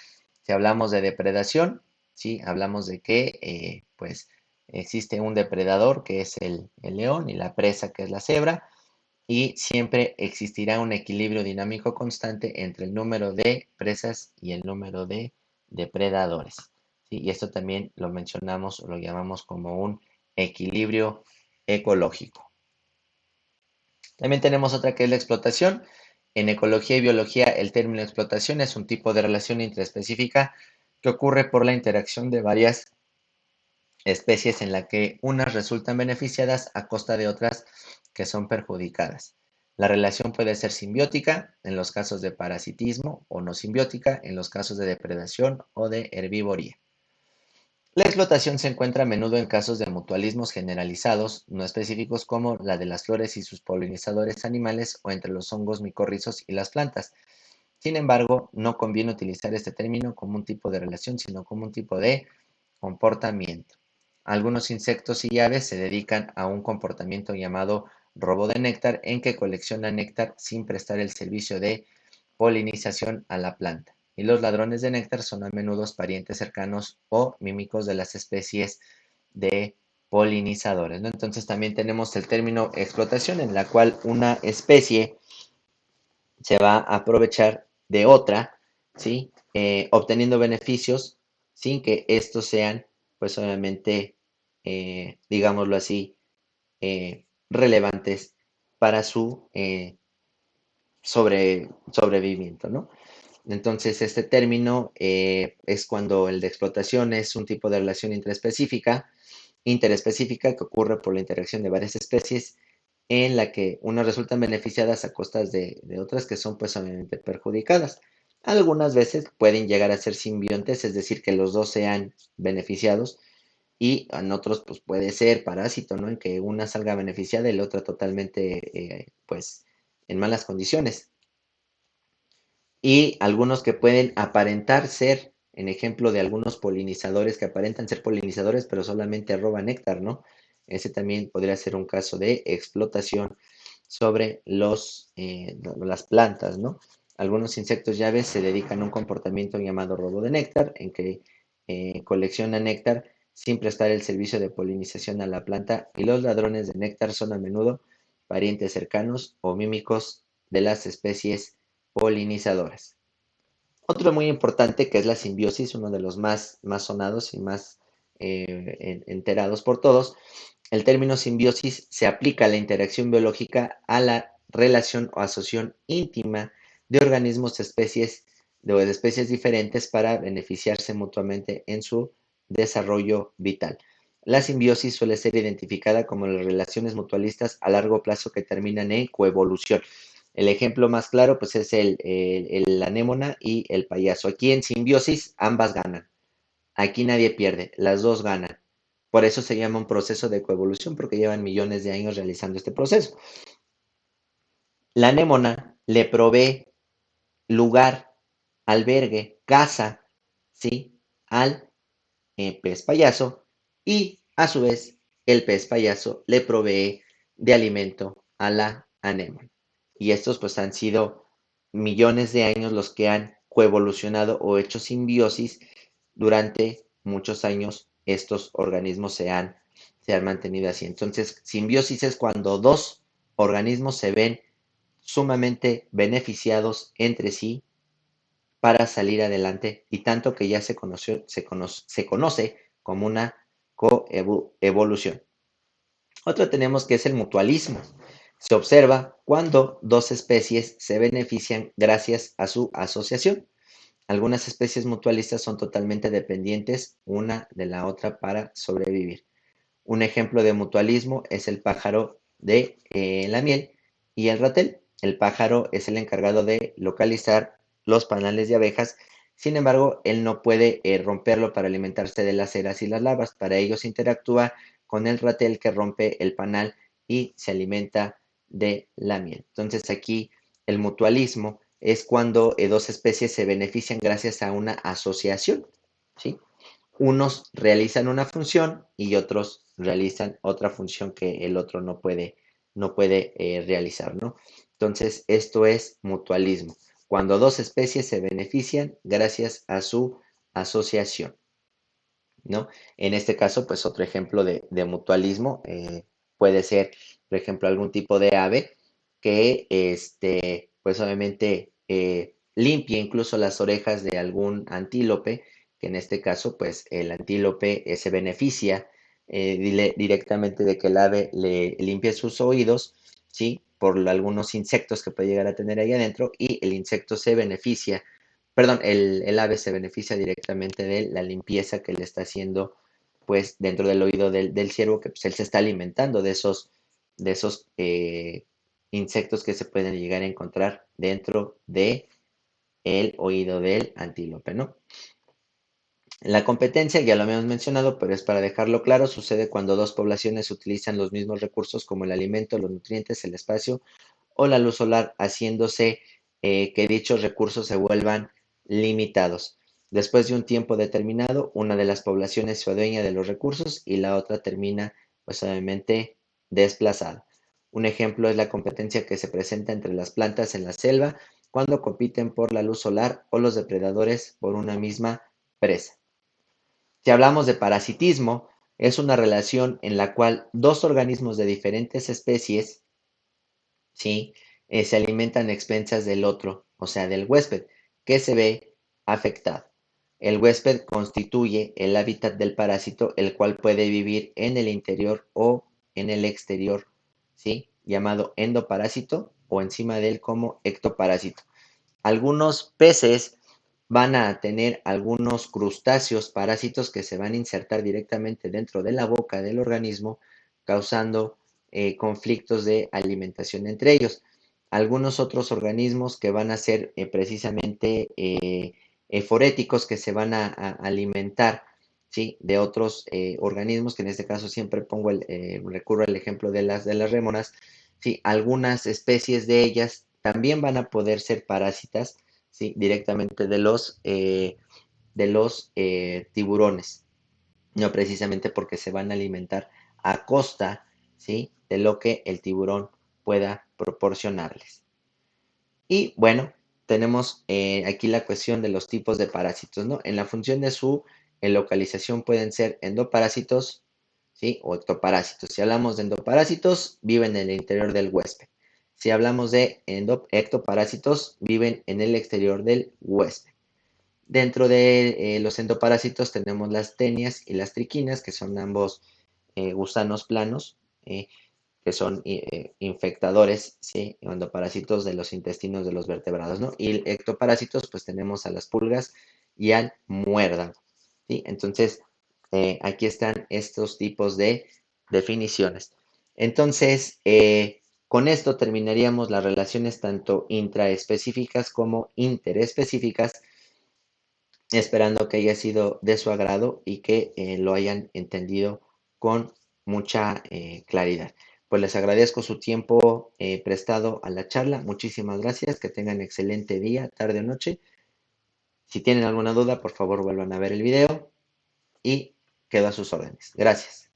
si hablamos de depredación, ¿sí? Hablamos de que pues existe un depredador que es el león y la presa que es la cebra y siempre existirá un equilibrio dinámico constante entre el número de presas y el número de depredadores, ¿sí? Y esto también lo mencionamos o lo llamamos como un equilibrio ecológico. También tenemos otra que es la explotación. En ecología y biología, el término explotación es un tipo de relación intraespecífica que ocurre por la interacción de varias especies en la que unas resultan beneficiadas a costa de otras que son perjudicadas. La relación puede ser simbiótica en los casos de parasitismo o no simbiótica en los casos de depredación o de herbivoría. La explotación se encuentra a menudo en casos de mutualismos generalizados, no específicos como la de las flores y sus polinizadores animales o entre los hongos micorrizos y las plantas. Sin embargo, no conviene utilizar este término como un tipo de relación, sino como un tipo de comportamiento. Algunos insectos y aves se dedican a un comportamiento llamado robo de néctar, en que coleccionan néctar sin prestar el servicio de polinización a la planta. Y los ladrones de néctar son a menudo parientes cercanos o mímicos de las especies de polinizadores, ¿no? Entonces también tenemos el término explotación, en la cual una especie se va a aprovechar de otra, ¿sí? Obteniendo beneficios sin que estos sean, pues obviamente, digámoslo así, relevantes para su sobrevivimiento, ¿no? Entonces, este término es cuando el de explotación es un tipo de relación interespecífica que ocurre por la interacción de varias especies en la que unas resultan beneficiadas a costas de otras que son pues obviamente perjudicadas. Algunas veces pueden llegar a ser simbiontes, es decir, que los dos sean beneficiados y en otros pues puede ser parásito, ¿no? En que una salga beneficiada y la otra totalmente pues en malas condiciones. Y algunos que pueden aparentar ser, en ejemplo de algunos polinizadores que aparentan ser polinizadores, pero solamente roban néctar, ¿no? Ese también podría ser un caso de explotación sobre las plantas, ¿no? Algunos insectos llaves se dedican a un comportamiento llamado robo de néctar, en que coleccionan néctar sin prestar el servicio de polinización a la planta, y los ladrones de néctar son a menudo parientes cercanos o mímicos de las especies polinizadoras. Otro muy importante que es la simbiosis, uno de los más sonados y más enterados por todos. El término simbiosis se aplica a la interacción biológica, a la relación o asociación íntima de organismos de especies diferentes para beneficiarse mutuamente en su desarrollo vital. La simbiosis suele ser identificada como las relaciones mutualistas a largo plazo que terminan en coevolución. El ejemplo más claro pues es la anémona y el payaso. Aquí en simbiosis ambas ganan. Aquí nadie pierde, las dos ganan. Por eso se llama un proceso de coevolución, porque llevan millones de años realizando este proceso. La anémona le provee lugar, albergue, casa, ¿sí? Al pez payaso y a su vez el pez payaso le provee de alimento a la anémona. Y estos pues han sido millones de años los que han coevolucionado o hecho simbiosis durante muchos años. Estos organismos se han mantenido así. Entonces, simbiosis es cuando dos organismos se ven sumamente beneficiados entre sí para salir adelante y tanto que ya se conoce como una coevolución. Otro tenemos que es el mutualismo. Se observa cuando dos especies se benefician gracias a su asociación. Algunas especies mutualistas son totalmente dependientes una de la otra para sobrevivir. Un ejemplo de mutualismo es el pájaro de la miel y el ratel. El pájaro es el encargado de localizar los panales de abejas, sin embargo, él no puede romperlo para alimentarse de las ceras y las larvas. Para ello se interactúa con el ratel que rompe el panal y se alimenta de la miel. Entonces aquí el mutualismo es cuando dos especies se benefician gracias a una asociación, ¿sí? Unos realizan una función y otros realizan otra función que el otro no puede realizar, ¿no? Entonces, esto es mutualismo, cuando dos especies se benefician gracias a su asociación, ¿no? En este caso, pues otro ejemplo de mutualismo puede ser, por ejemplo, algún tipo de ave que, pues obviamente limpie incluso las orejas de algún antílope, que en este caso, pues el antílope se beneficia directamente de que el ave le limpie sus oídos, ¿sí? Por algunos insectos que puede llegar a tener ahí adentro y el insecto se beneficia, perdón, el ave se beneficia directamente de la limpieza que le está haciendo, pues, dentro del oído del ciervo, que pues, él se está alimentando de esos insectos que se pueden llegar a encontrar dentro de el oído del antílope, ¿no? La competencia, ya lo habíamos mencionado, pero es para dejarlo claro, sucede cuando dos poblaciones utilizan los mismos recursos como el alimento, los nutrientes, el espacio o la luz solar, haciéndose que dichos recursos se vuelvan limitados. Después de un tiempo determinado, una de las poblaciones se adueña de los recursos y la otra termina, pues obviamente, desplazada. Un ejemplo es la competencia que se presenta entre las plantas en la selva cuando compiten por la luz solar o los depredadores por una misma presa. Si hablamos de parasitismo, es una relación en la cual dos organismos de diferentes especies, ¿sí? Se alimentan a expensas del otro, o sea, del huésped, que se ve afectado. El huésped constituye el hábitat del parásito, el cual puede vivir en el interior o en el exterior, ¿sí? Llamado endoparásito o encima de él como ectoparásito. Algunos peces van a tener algunos crustáceos parásitos que se van a insertar directamente dentro de la boca del organismo, causando conflictos de alimentación entre ellos. Algunos otros organismos que van a ser precisamente foréticos, que se van a alimentar, ¿sí? De otros organismos, que en este caso siempre recurro al ejemplo de las rémoras, ¿sí? Algunas especies de ellas también van a poder ser parásitas, ¿sí? Directamente de los tiburones, no precisamente porque se van a alimentar a costa, ¿sí? De lo que el tiburón pueda proporcionarles. Y bueno, tenemos aquí la cuestión de los tipos de parásitos, ¿no? En la función de su localización pueden ser endoparásitos, ¿sí? O ectoparásitos. Si hablamos de endoparásitos, viven en el interior del huésped. Si hablamos de ectoparásitos, viven en el exterior del huésped. Dentro de los endoparásitos tenemos las tenias y las triquinas, que son ambos gusanos planos, que son infectadores, ¿sí? Endoparásitos de los intestinos de los vertebrados, ¿no? Y ectoparásitos, pues tenemos a las pulgas y al muérdago, ¿sí? Entonces, aquí están estos tipos de definiciones. Entonces, con esto terminaríamos las relaciones tanto intraespecíficas como interespecíficas, esperando que haya sido de su agrado y que lo hayan entendido con mucha claridad. Pues les agradezco su tiempo prestado a la charla. Muchísimas gracias. Que tengan excelente día, tarde o noche. Si tienen alguna duda, por favor vuelvan a ver el video y quedo a sus órdenes. Gracias.